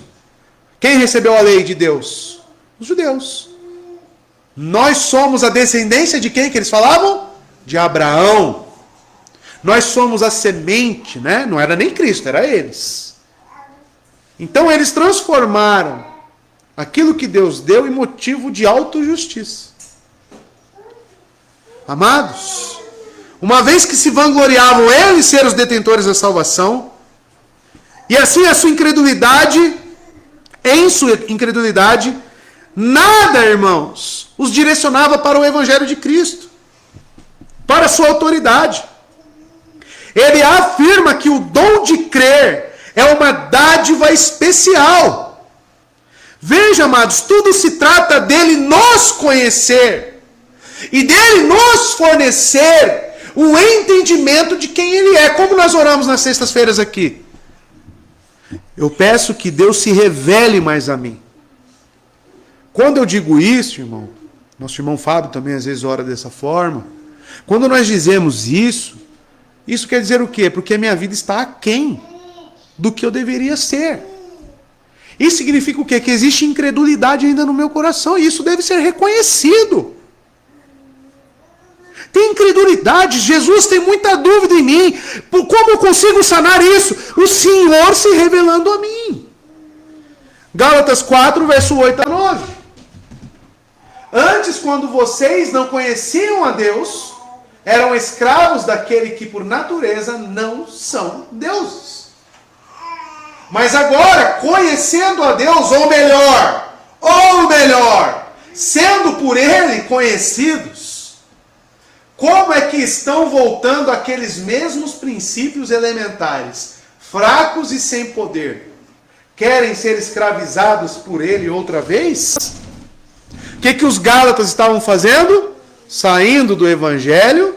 S1: Quem recebeu a lei de Deus? Os judeus. Nós somos a descendência de quem que eles falavam? De Abraão. Nós somos a semente, né? Não era nem Cristo, era eles. Então eles transformaram aquilo que Deus deu em motivo de autojustiça. Amados, uma vez que se vangloriavam eles ser os detentores da salvação, e assim a sua incredulidade, em sua incredulidade, nada, irmãos, os direcionava para o Evangelho de Cristo, para a sua autoridade. Ele afirma que o dom de crer é uma dádiva especial. Veja, amados, tudo se trata dele nos conhecer e dele nos fornecer o entendimento de quem ele é, como nós oramos nas sextas-feiras aqui. Eu peço que Deus se revele mais a mim. Quando eu digo isso, irmão, nosso irmão Fábio também às vezes ora dessa forma. Quando nós dizemos isso quer dizer o quê? Porque a minha vida está aquém do que eu deveria ser. Isso significa o quê? Que existe incredulidade ainda no meu coração, e isso deve ser reconhecido. Tem incredulidade, Jesus tem muita dúvida em mim. Como eu consigo sanar isso? O Senhor se revelando a mim. Gálatas 4, verso 8 a 9. Antes, quando vocês não conheciam a Deus, eram escravos daquele que por natureza não são deuses. Mas agora, conhecendo a Deus, ou melhor, sendo por Ele conhecidos, como é que estão voltando aqueles mesmos princípios elementares, fracos e sem poder? Querem ser escravizados por Ele outra vez? O que os Gálatas estavam fazendo? Saindo do Evangelho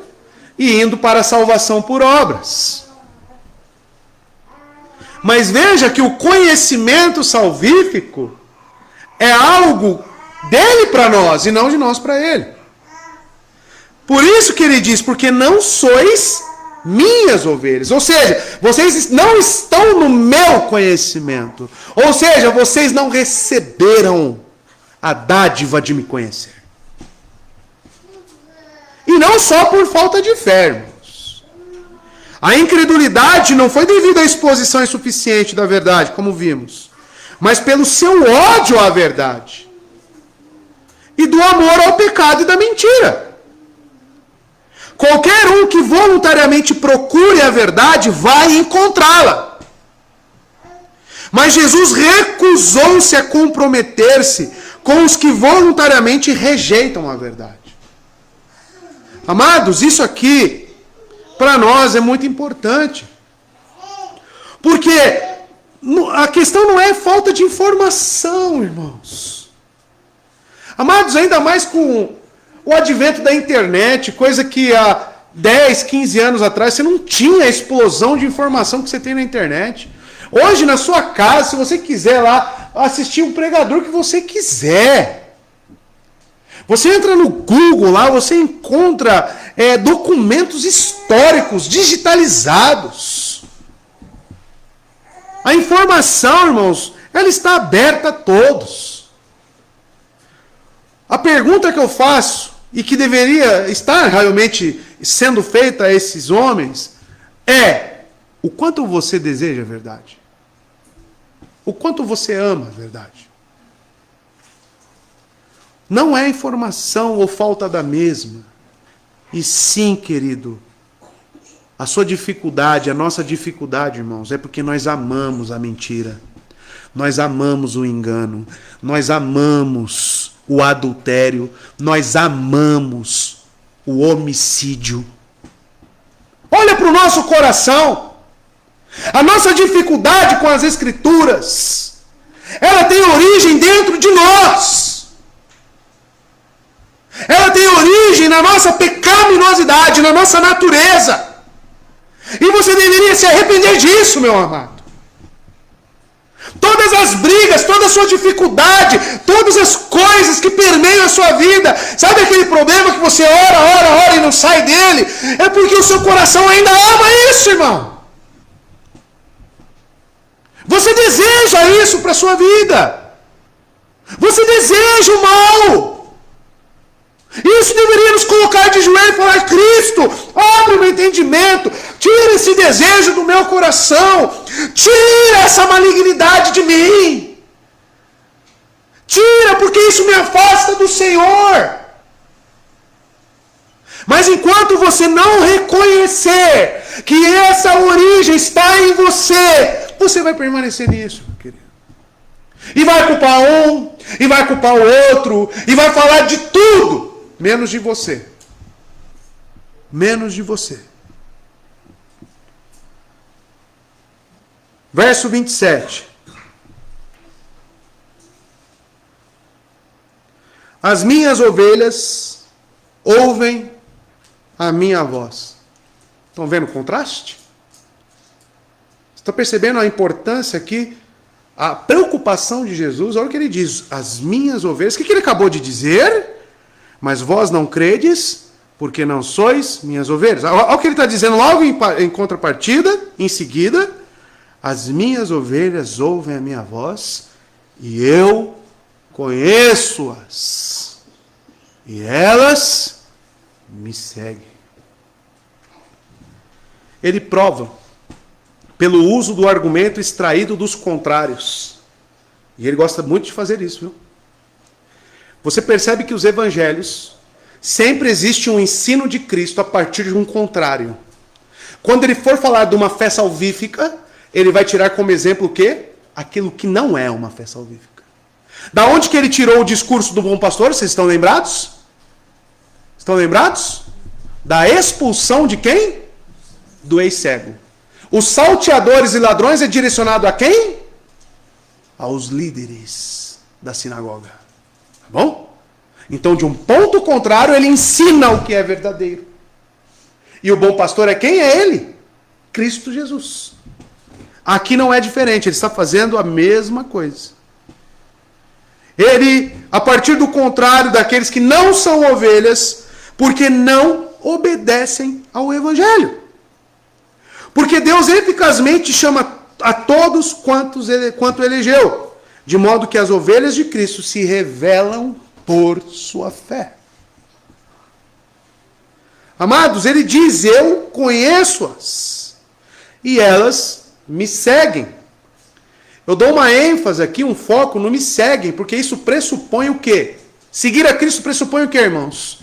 S1: e indo para a salvação por obras. Mas veja que o conhecimento salvífico é algo dele para nós e não de nós para ele. Por isso que ele diz, porque não sois minhas ovelhas. Ou seja, vocês não estão no meu conhecimento. Ou seja, vocês não receberam a dádiva de me conhecer. E não só por falta de fé, irmãos. A incredulidade não foi devido à exposição insuficiente da verdade, como vimos, mas pelo seu ódio à verdade e do amor ao pecado e da mentira. Qualquer um que voluntariamente procure a verdade vai encontrá-la. Mas Jesus recusou-se a comprometer-se com os que voluntariamente rejeitam a verdade. Amados, isso aqui, para nós, é muito importante. Porque a questão não é falta de informação, irmãos. Amados, ainda mais com o advento da internet, coisa que há 10, 15 anos atrás você não tinha a explosão de informação que você tem na internet. Hoje, na sua casa, se você quiser lá assistir um pregador que você quiser, você entra no Google lá, você encontra documentos históricos digitalizados. A informação, irmãos, ela está aberta a todos. A pergunta que eu faço, e que deveria estar realmente sendo feita a esses homens, é: o quanto você deseja a verdade? O quanto você ama a verdade? Não é informação ou falta da mesma. E sim, querido, a sua dificuldade, a nossa dificuldade, irmãos, é porque nós amamos a mentira. Nós amamos o engano. Nós amamos o adultério. Nós amamos o homicídio. Olha para o nosso coração. A nossa dificuldade com as Escrituras, ela tem origem dentro de nós. Ela tem origem na nossa pecaminosidade, na nossa natureza. E você deveria se arrepender disso, meu amado. Todas as brigas, toda a sua dificuldade, todas as coisas que permeiam a sua vida, sabe aquele problema que você ora e não sai dele? É porque o seu coração ainda ama isso, irmão. Você deseja isso para a sua vida. Você deseja o mal. Isso deveria nos colocar de joelho e falar: Cristo, abre o meu entendimento, tira esse desejo do meu coração, tira essa malignidade de mim. Tira, porque isso me afasta do Senhor. Mas enquanto você não reconhecer que essa origem está em você, você vai permanecer nisso, meu querido. E vai culpar um, e vai culpar o outro, e vai falar de tudo, menos de você. Menos de você. Verso 27. As minhas ovelhas ouvem a minha voz. Estão vendo o contraste? Estão percebendo a importância aqui? A preocupação de Jesus. Olha o que ele diz: as minhas ovelhas. O que ele acabou de dizer? Mas vós não credes, porque não sois minhas ovelhas. Olha o que ele está dizendo logo em contrapartida, em seguida: as minhas ovelhas ouvem a minha voz, e eu conheço-as, e elas me seguem. Ele prova pelo uso do argumento extraído dos contrários. E ele gosta muito de fazer isso, viu? Você percebe que os evangelhos sempre existe um ensino de Cristo a partir de um contrário. Quando ele for falar de uma fé salvífica, ele vai tirar como exemplo o quê? Aquilo que não é uma fé salvífica. Da onde que ele tirou o discurso do bom pastor? Vocês estão lembrados? Estão lembrados? Da expulsão de quem? Do ex-cego. Os salteadores e ladrões é direcionado a quem? Aos líderes da sinagoga. Tá bom? Então, de um ponto contrário, ele ensina o que é verdadeiro. E o bom pastor é quem? É ele. Cristo Jesus. Aqui não é diferente, ele está fazendo a mesma coisa. Ele, a partir do contrário daqueles que não são ovelhas, porque não obedecem ao evangelho. Porque Deus eficazmente chama a todos quanto elegeu. de modo que as ovelhas de Cristo se revelam por sua fé. Amados, ele diz, eu conheço-as, e elas me seguem. Eu dou uma ênfase aqui, um foco no me seguem, porque isso pressupõe o quê? Seguir a Cristo pressupõe o quê, irmãos?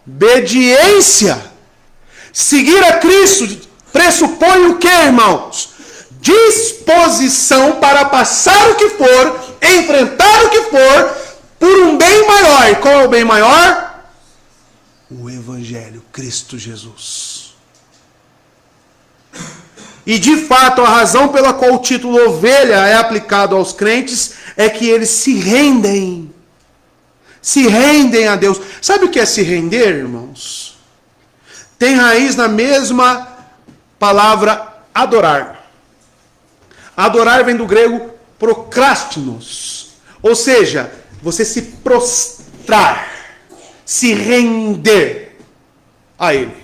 S1: Obediência. Seguir a Cristo pressupõe o quê, irmãos? Disposição para passar o que for, enfrentar o que for, por um bem maior. E qual é o bem maior? O Evangelho, Cristo Jesus. E de fato, a razão pela qual o título ovelha é aplicado aos crentes é que eles se rendem. Se rendem a Deus. Sabe o que é se render, irmãos? Tem raiz na mesma palavra adorar. Adorar vem do grego procrastinos. Ou seja, você se prostrar, se render a Ele.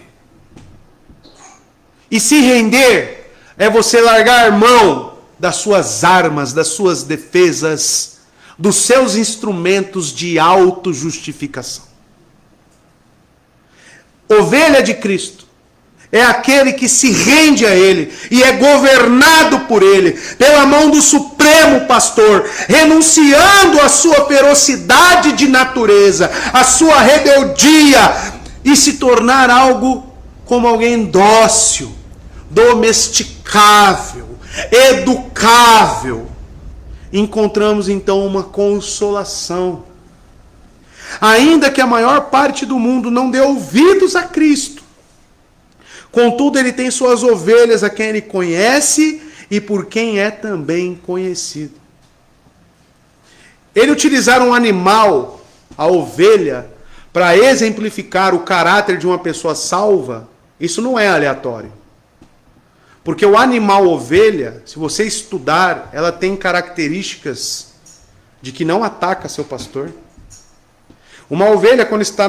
S1: E se render é você largar mão das suas armas, das suas defesas, dos seus instrumentos de autojustificação. Ovelha de Cristo é aquele que se rende a Ele e é governado por Ele, pela mão do Supremo Pastor, renunciando à sua ferocidade de natureza, à sua rebeldia, e se tornar algo como alguém dócil, domesticável, educável. Encontramos então uma consolação. Ainda que a maior parte do mundo não dê ouvidos a Cristo, contudo ele tem suas ovelhas a quem ele conhece e por quem é também conhecido. Ele utilizar um animal, a ovelha, para exemplificar o caráter de uma pessoa salva, isso não é aleatório. Porque o animal ovelha, se você estudar, ela tem características de que não ataca seu pastor. Uma ovelha, quando está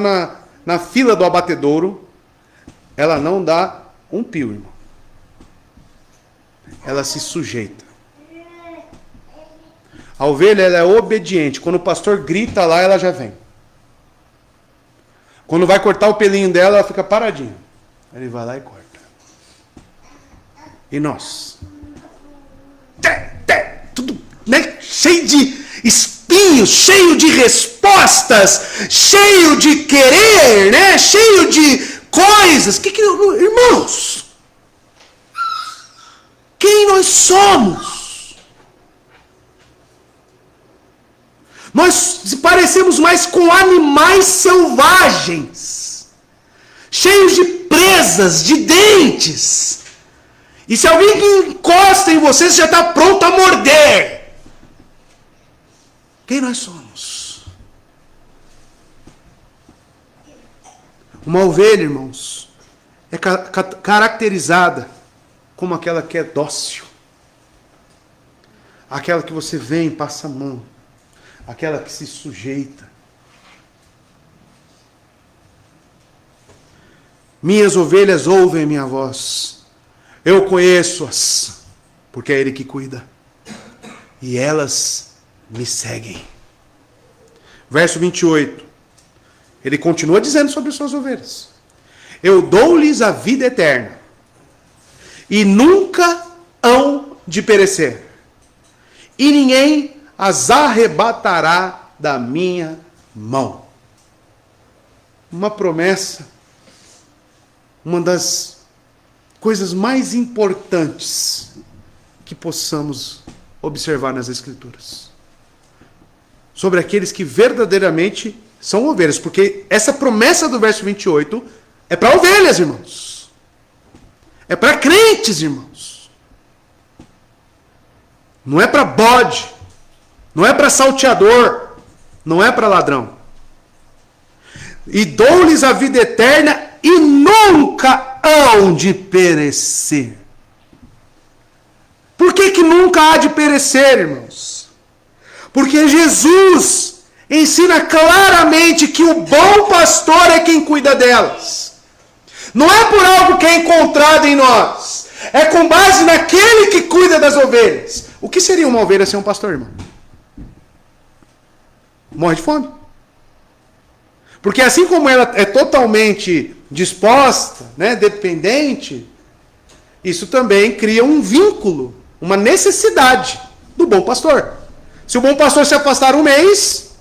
S1: na fila do abatedouro, ela não dá um pio, irmão. Ela se sujeita. A ovelha, ela é obediente. Quando o pastor grita lá, ela já vem. Quando vai cortar o pelinho dela, ela fica paradinha. Ele vai lá e corta. E nós? Tudo, né? Cheio de espinhos, cheio de respostas, cheio de querer, né? Cheio de coisas. Irmãos, quem nós somos? Nós parecemos mais com animais selvagens, cheios de presas, de dentes. E se alguém encosta em você, você já está pronto a morder. Quem nós somos? Uma ovelha, irmãos, é caracterizada como aquela que é dócil. Aquela que você vem, passa a mão. Aquela que se sujeita. Minhas ovelhas ouvem a minha voz. Eu conheço-as, porque é Ele que cuida. E elas me seguem. Verso 28. Ele continua dizendo sobre suas ovelhas. Eu dou-lhes a vida eterna, e nunca hão de perecer. E ninguém as arrebatará da minha mão. Uma promessa, uma das coisas mais importantes que possamos observar nas Escrituras. Sobre aqueles que verdadeiramente são ovelhas. Porque essa promessa do verso 28 é para ovelhas, irmãos. É para crentes, irmãos. Não é para bode. Não é para salteador. Não é para ladrão. E dou-lhes a vida eterna e nunca hão de perecer. Por que nunca há de perecer, irmãos? Porque Jesus ensina claramente que o bom pastor é quem cuida delas. Não é por algo que é encontrado em nós. É com base naquele que cuida das ovelhas. O que seria uma ovelha sem um pastor, irmão? Morre de fome. Porque assim como ela é totalmente disposta, né, dependente, isso também cria um vínculo, uma necessidade do bom pastor. Se o bom pastor se afastar um mês,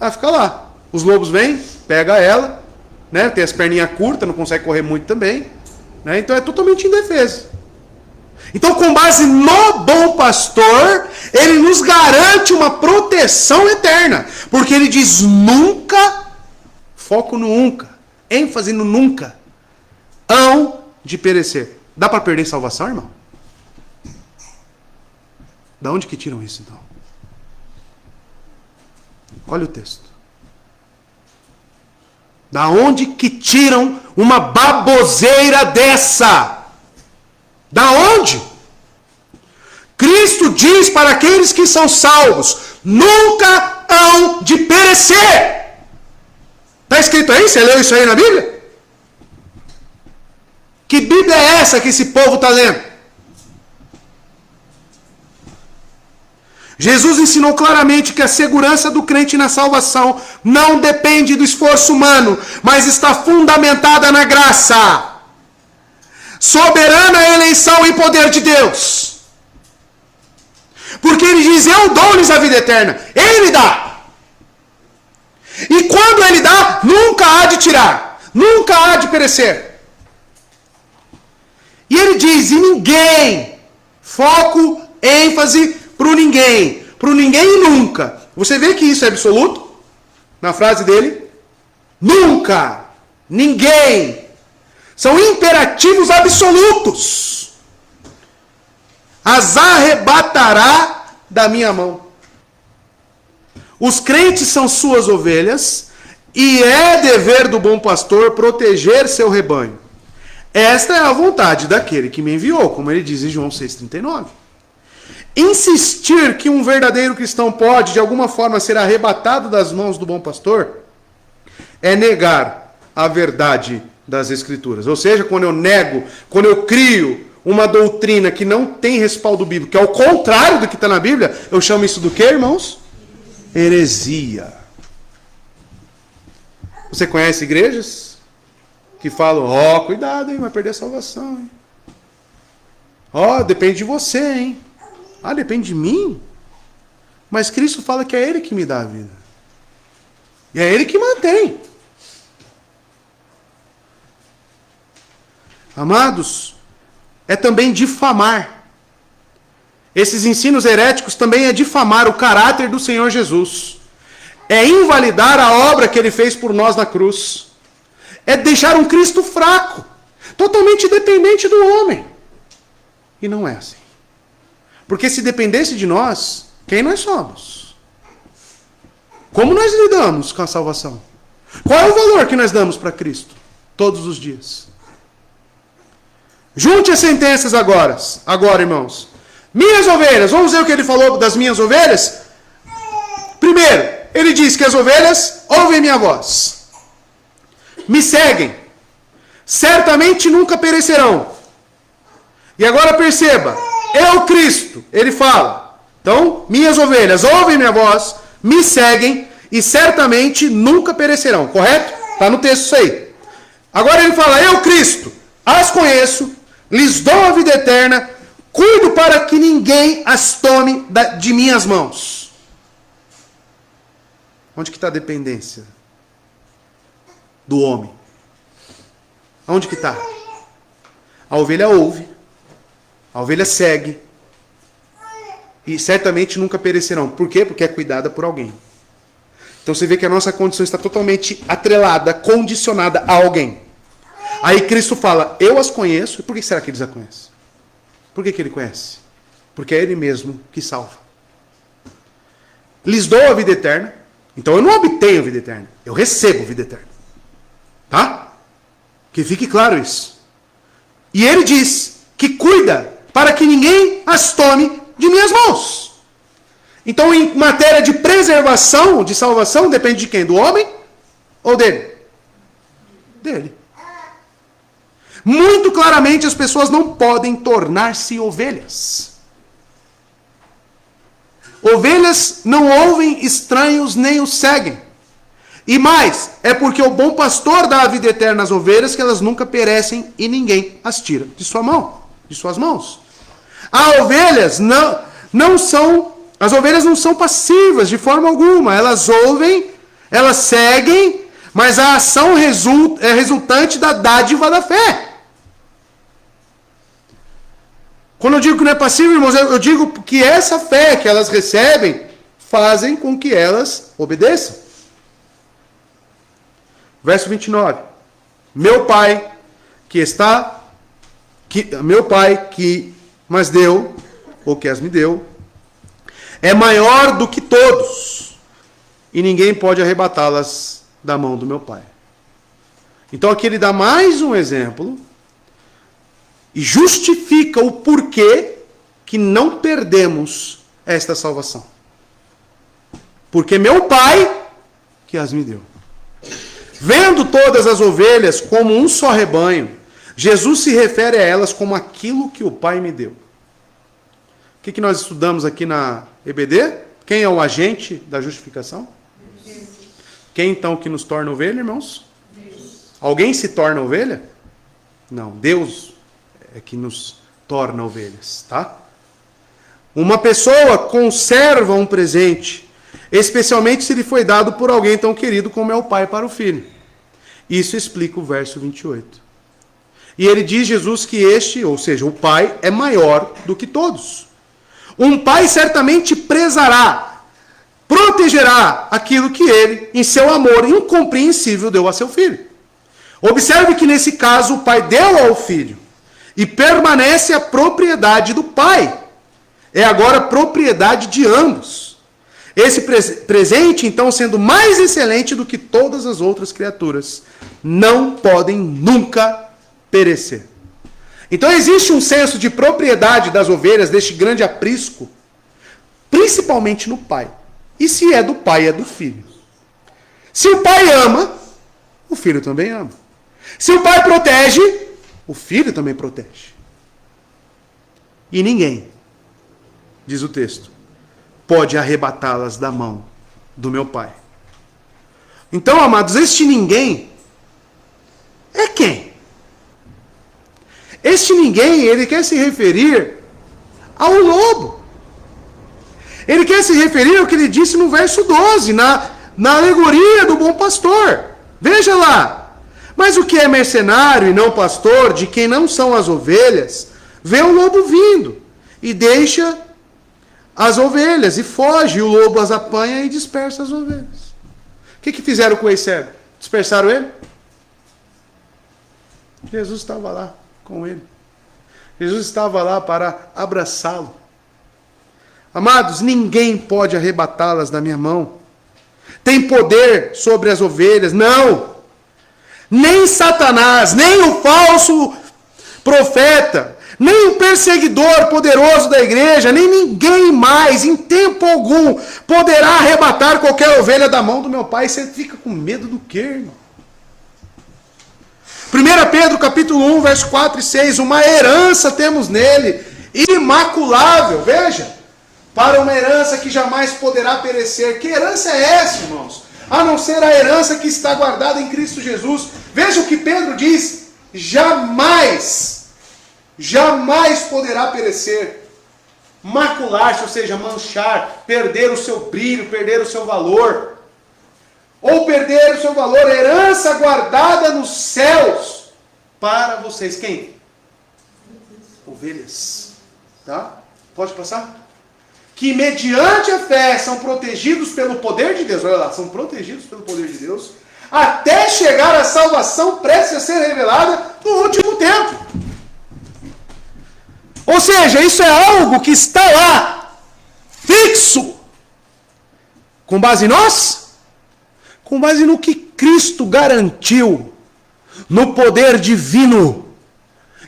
S1: ela fica lá. Os lobos vêm, pega ela, né, tem as perninhas curtas, não consegue correr muito também, né, então é totalmente indefesa. Então, com base no bom pastor, ele nos garante uma proteção eterna. Porque ele diz nunca, foco no nunca, ênfase no nunca, hão de perecer. Dá para perder salvação, irmão? Da onde que tiram isso, então? Olha o texto. Da onde que tiram uma baboseira dessa? Da onde? Cristo diz para aqueles que são salvos, nunca hão de perecer. Está escrito aí? Você leu isso aí na Bíblia? Que Bíblia é essa que esse povo está lendo? Jesus ensinou claramente que a segurança do crente na salvação não depende do esforço humano, mas está fundamentada na graça. Soberana eleição e poder de Deus. Porque ele diz, eu dou-lhes a vida eterna. Ele dá. E quando ele dá, nunca há de tirar. Nunca há de perecer. E ele diz, e ninguém. Foco, ênfase para o ninguém. Para o ninguém e nunca. Você vê que isso é absoluto? Na frase dele. Nunca. Ninguém. São imperativos absolutos. As arrebatará da minha mão. Os crentes são suas ovelhas e é dever do bom pastor proteger seu rebanho. Esta é a vontade daquele que me enviou, como ele diz em João 6,39. Insistir que um verdadeiro cristão pode, de alguma forma, ser arrebatado das mãos do bom pastor é negar a verdade das Escrituras. Ou seja, quando eu nego, quando eu crio uma doutrina que não tem respaldo bíblico, que é o contrário do que está na Bíblia, eu chamo isso do quê, irmãos? Heresia. Você conhece igrejas que falam, cuidado, hein, vai perder a salvação, hein? Depende de você, hein? Depende de mim? Mas Cristo fala que é Ele que me dá a vida. E é Ele que mantém. Amados, é também difamar. Esses ensinos heréticos também é difamar o caráter do Senhor Jesus. É invalidar a obra que Ele fez por nós na cruz. É deixar um Cristo fraco, totalmente dependente do homem. E não é assim. Porque se dependesse de nós, quem nós somos? Como nós lidamos com a salvação? Qual é o valor que nós damos para Cristo? Todos os dias. Junte as sentenças agora, irmãos. Minhas ovelhas, vamos ver o que ele falou das minhas ovelhas? Primeiro, ele diz que as ovelhas ouvem minha voz. Me seguem. Certamente nunca perecerão. E agora perceba, eu, Cristo, ele fala. Então, minhas ovelhas ouvem minha voz, me seguem e certamente nunca perecerão. Correto? Está no texto isso aí. Agora ele fala, eu, Cristo, as conheço, lhes dou a vida eterna, cuido para que ninguém as tome de minhas mãos. Onde que está a dependência do homem? Onde que está? A ovelha ouve, a ovelha segue, e certamente nunca perecerão. Por quê? Porque é cuidada por alguém. Então você vê que a nossa condição está totalmente atrelada, condicionada a alguém. Aí Cristo fala, eu as conheço. E por que será que eles a conhecem? Por que ele conhece? Porque é Ele mesmo que salva. Lhes dou a vida eterna. Então eu não obtenho vida eterna. Eu recebo vida eterna. Tá? Que fique claro isso. E Ele diz que cuida para que ninguém as tome de minhas mãos. Então em matéria de preservação, de salvação, depende de quem? Do homem ou dele? Dele. Muito claramente as pessoas não podem tornar-se ovelhas. Ovelhas não ouvem estranhos nem os seguem. E mais, é porque o bom pastor dá a vida eterna às ovelhas que elas nunca perecem e ninguém as tira de suas mãos. As ovelhas não são passivas de forma alguma. Elas ouvem, elas seguem, mas a ação é resultante da dádiva da fé. Quando eu digo que não é passivo, irmãos, eu digo que essa fé que elas recebem fazem com que elas obedeçam. Verso 29. Meu pai que mas deu, ou que as me deu, é maior do que todos, e ninguém pode arrebatá-las da mão do meu pai. Então aqui ele dá mais um exemplo e justifica o porquê que não perdemos esta salvação. Porque meu pai que as me deu. Vendo todas as ovelhas como um só rebanho, Jesus se refere a elas como aquilo que o Pai me deu. O que nós estudamos aqui na EBD? Quem é o agente da justificação? Deus. Quem então que nos torna ovelha, irmãos? Deus. Alguém se torna ovelha? Não, Deus é que nos torna ovelhas, tá? Uma pessoa conserva um presente, especialmente se ele foi dado por alguém tão querido como é o pai para o filho. Isso explica o verso 28. E ele diz, Jesus, que este, ou seja, o pai, é maior do que todos. Um pai certamente prezará, protegerá aquilo que ele, em seu amor incompreensível, deu a seu filho. Observe que nesse caso o pai deu ao filho e permanece a propriedade do pai. É agora propriedade de ambos. Esse presente, então, sendo mais excelente do que todas as outras criaturas, não podem nunca perecer. Então existe um senso de propriedade das ovelhas, deste grande aprisco, principalmente no pai. E se é do pai, é do filho. Se o pai ama, o filho também ama. Se o pai protege, o filho também protege. E ninguém, diz o texto, pode arrebatá-las da mão do meu pai. Então, amados, este ninguém é quem? Este ninguém, ele quer se referir ao lobo. Ele quer se referir ao que ele disse no verso 12, na alegoria do bom pastor. Veja lá. Mas o que é mercenário e não pastor, de quem não são as ovelhas, vê o lobo vindo e deixa as ovelhas e foge, e o lobo as apanha e dispersa as ovelhas. O que fizeram com esse cego? Dispersaram ele? Jesus estava lá com ele. Jesus estava lá para abraçá-lo. Amados, ninguém pode arrebatá-las da minha mão. Tem poder sobre as ovelhas? Não. Nem Satanás, nem o falso profeta, nem o perseguidor poderoso da igreja, nem ninguém mais, em tempo algum, poderá arrebatar qualquer ovelha da mão do meu pai. Você fica com medo do quê, irmão? 1 Pedro capítulo 1, verso 4 e 6, uma herança temos nele, imaculável, veja, para uma herança que jamais poderá perecer. Que herança é essa, irmãos? A não ser a herança que está guardada em Cristo Jesus. Veja o que Pedro diz, jamais poderá perecer, macular-se, ou seja, manchar, perder o seu brilho, perder o seu valor, ou perder o seu valor, herança guardada nos céus, para vocês, quem? Ovelhas, tá? Pode passar? Que mediante a fé são protegidos pelo poder de Deus, olha lá, são protegidos pelo poder de Deus, até chegar à salvação prestes a ser revelada no último tempo. Ou seja, isso é algo que está lá, fixo. Com base em nós? Com base no que Cristo garantiu, no poder divino.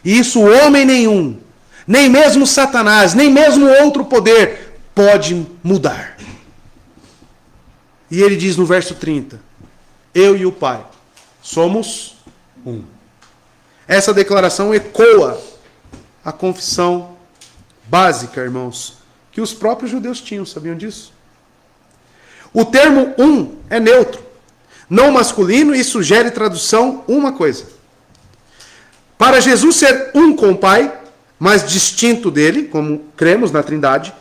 S1: E isso homem nenhum, nem mesmo Satanás, nem mesmo outro poder, pode mudar. E ele diz no verso 30, eu e o Pai somos um. Essa declaração ecoa a confissão básica, irmãos, que os próprios judeus tinham, sabiam disso? O termo é neutro, não masculino, e sugere tradução uma coisa. Para Jesus ser com o Pai, mas distinto dele, como cremos na Trindade,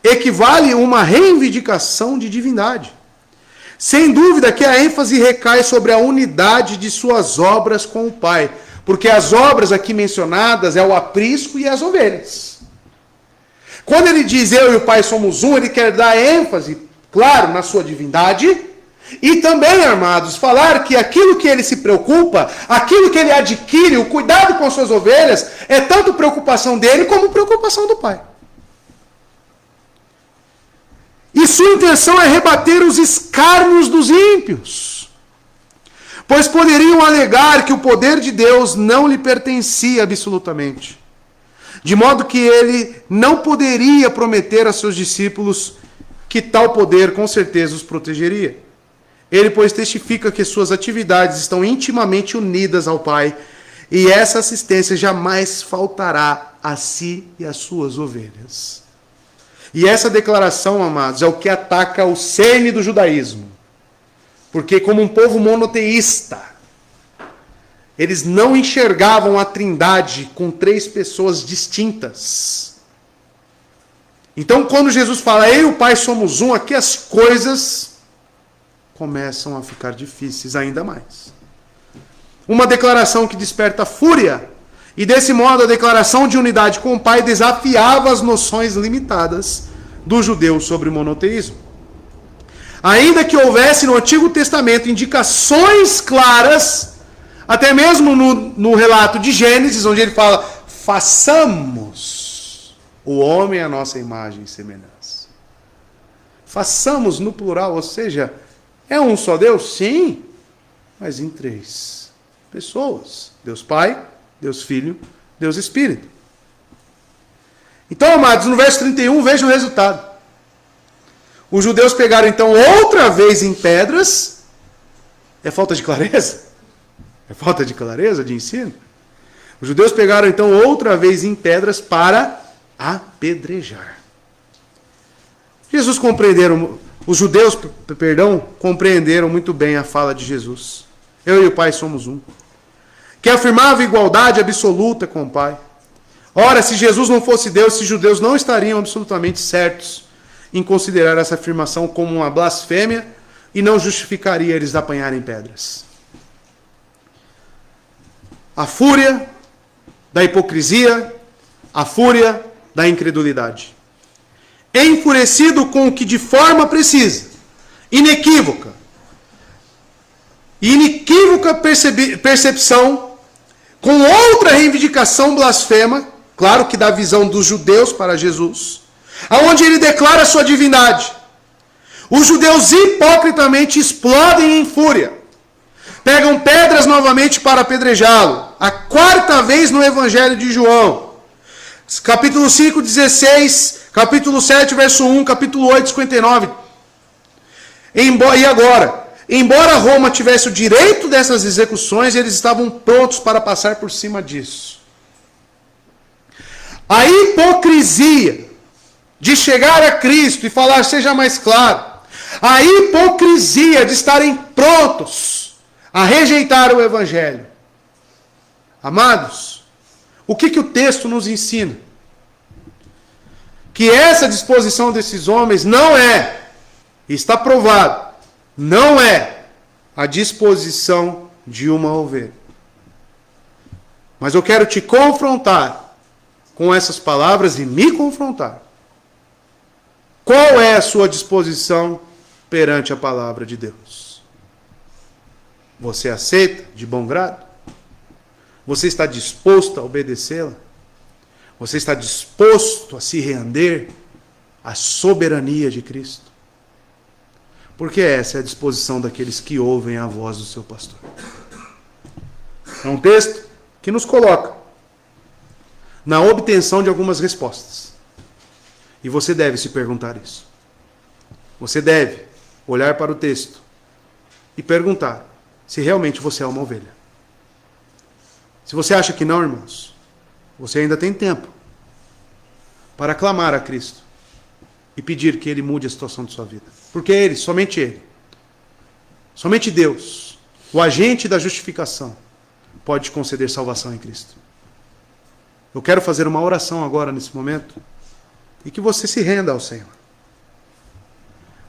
S1: equivale a uma reivindicação de divindade. Sem dúvida que a ênfase recai sobre a unidade de suas obras com o Pai, porque as obras aqui mencionadas é o aprisco e as ovelhas. Quando ele diz eu e o Pai somos um, ele quer dar ênfase, claro, na sua divindade, e também, amados, falar que aquilo que ele se preocupa, aquilo que ele adquire, o cuidado com as suas ovelhas, é tanto preocupação dele como preocupação do Pai. E sua intenção é rebater os escárnios dos ímpios, pois poderiam alegar que o poder de Deus não lhe pertencia absolutamente, de modo que ele não poderia prometer a seus discípulos que tal poder com certeza os protegeria. Ele, pois, testifica que suas atividades estão intimamente unidas ao Pai, e essa assistência jamais faltará a si e às suas ovelhas. E essa declaração, amados, é o que ataca o cerne do judaísmo. Porque como um povo monoteísta, eles não enxergavam a Trindade com três pessoas distintas. Então, quando Jesus fala, eu e o Pai somos um, aqui as coisas começam a ficar difíceis ainda mais. Uma declaração que desperta fúria, e desse modo a declaração de unidade com o Pai desafiava as noções limitadas do judeu sobre o monoteísmo. Ainda que houvesse no Antigo Testamento indicações claras, até mesmo no relato de Gênesis, onde ele fala, façamos o homem à nossa imagem e semelhança. Façamos no plural, ou seja, é um só Deus? Sim, mas em três pessoas. Deus Pai, Deus Filho, Deus Espírito. Então, amados, no verso 31, veja o resultado. Os judeus pegaram, então, outra vez em pedras. É falta de clareza? É falta de clareza de ensino? Os judeus pegaram, então, outra vez em pedras para apedrejar. Os judeus, compreenderam muito bem a fala de Jesus. Eu e o Pai somos um. Que afirmava igualdade absoluta com o Pai. Ora, se Jesus não fosse Deus, esses judeus não estariam absolutamente certos em considerar essa afirmação como uma blasfêmia e não justificaria eles apanharem pedras. A fúria da hipocrisia, a fúria da incredulidade. Enfurecido com o que de forma precisa, inequívoca percepção, com outra reivindicação blasfema, claro que da visão dos judeus para Jesus, aonde ele declara sua divindade. Os judeus hipocritamente explodem em fúria. Pegam pedras novamente para apedrejá-lo. A quarta vez no Evangelho de João. Capítulo 5, 16, capítulo 7, verso 1, capítulo 8, 59. E agora, embora Roma tivesse o direito dessas execuções, eles estavam prontos para passar por cima disso. A hipocrisia de chegar a Cristo e falar, seja mais claro, a hipocrisia de estarem prontos a rejeitar o Evangelho. Amados, o que o texto nos ensina? Que essa disposição desses homens não é, está provado, não é a disposição de uma ovelha. Mas eu quero te confrontar com essas palavras e me confrontar. Qual é a sua disposição perante a palavra de Deus? Você aceita de bom grado? Você está disposto a obedecê-la? Você está disposto a se render à soberania de Cristo? Porque essa é a disposição daqueles que ouvem a voz do seu pastor. É um texto que nos coloca na obtenção de algumas respostas. E você deve se perguntar isso. Você deve olhar para o texto e perguntar se realmente você é uma ovelha. Se você acha que não, irmãos, você ainda tem tempo para clamar a Cristo e pedir que Ele mude a situação de sua vida. Porque Ele, somente Deus, o agente da justificação, pode te conceder salvação em Cristo. Eu quero fazer uma oração agora, nesse momento, e que você se renda ao Senhor.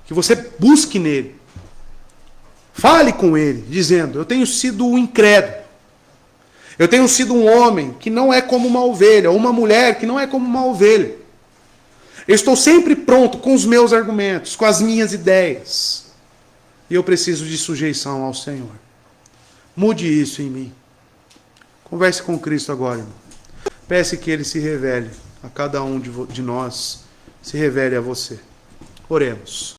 S1: Que você busque nele. Fale com Ele, dizendo: eu tenho sido um incrédulo. Eu tenho sido um homem que não é como uma ovelha, ou uma mulher que não é como uma ovelha. Eu estou sempre pronto com os meus argumentos, com as minhas ideias. E eu preciso de sujeição ao Senhor. Mude isso em mim. Converse com Cristo agora, irmão. Peça que Ele se revele a cada um de nós, se revele a você. Oremos.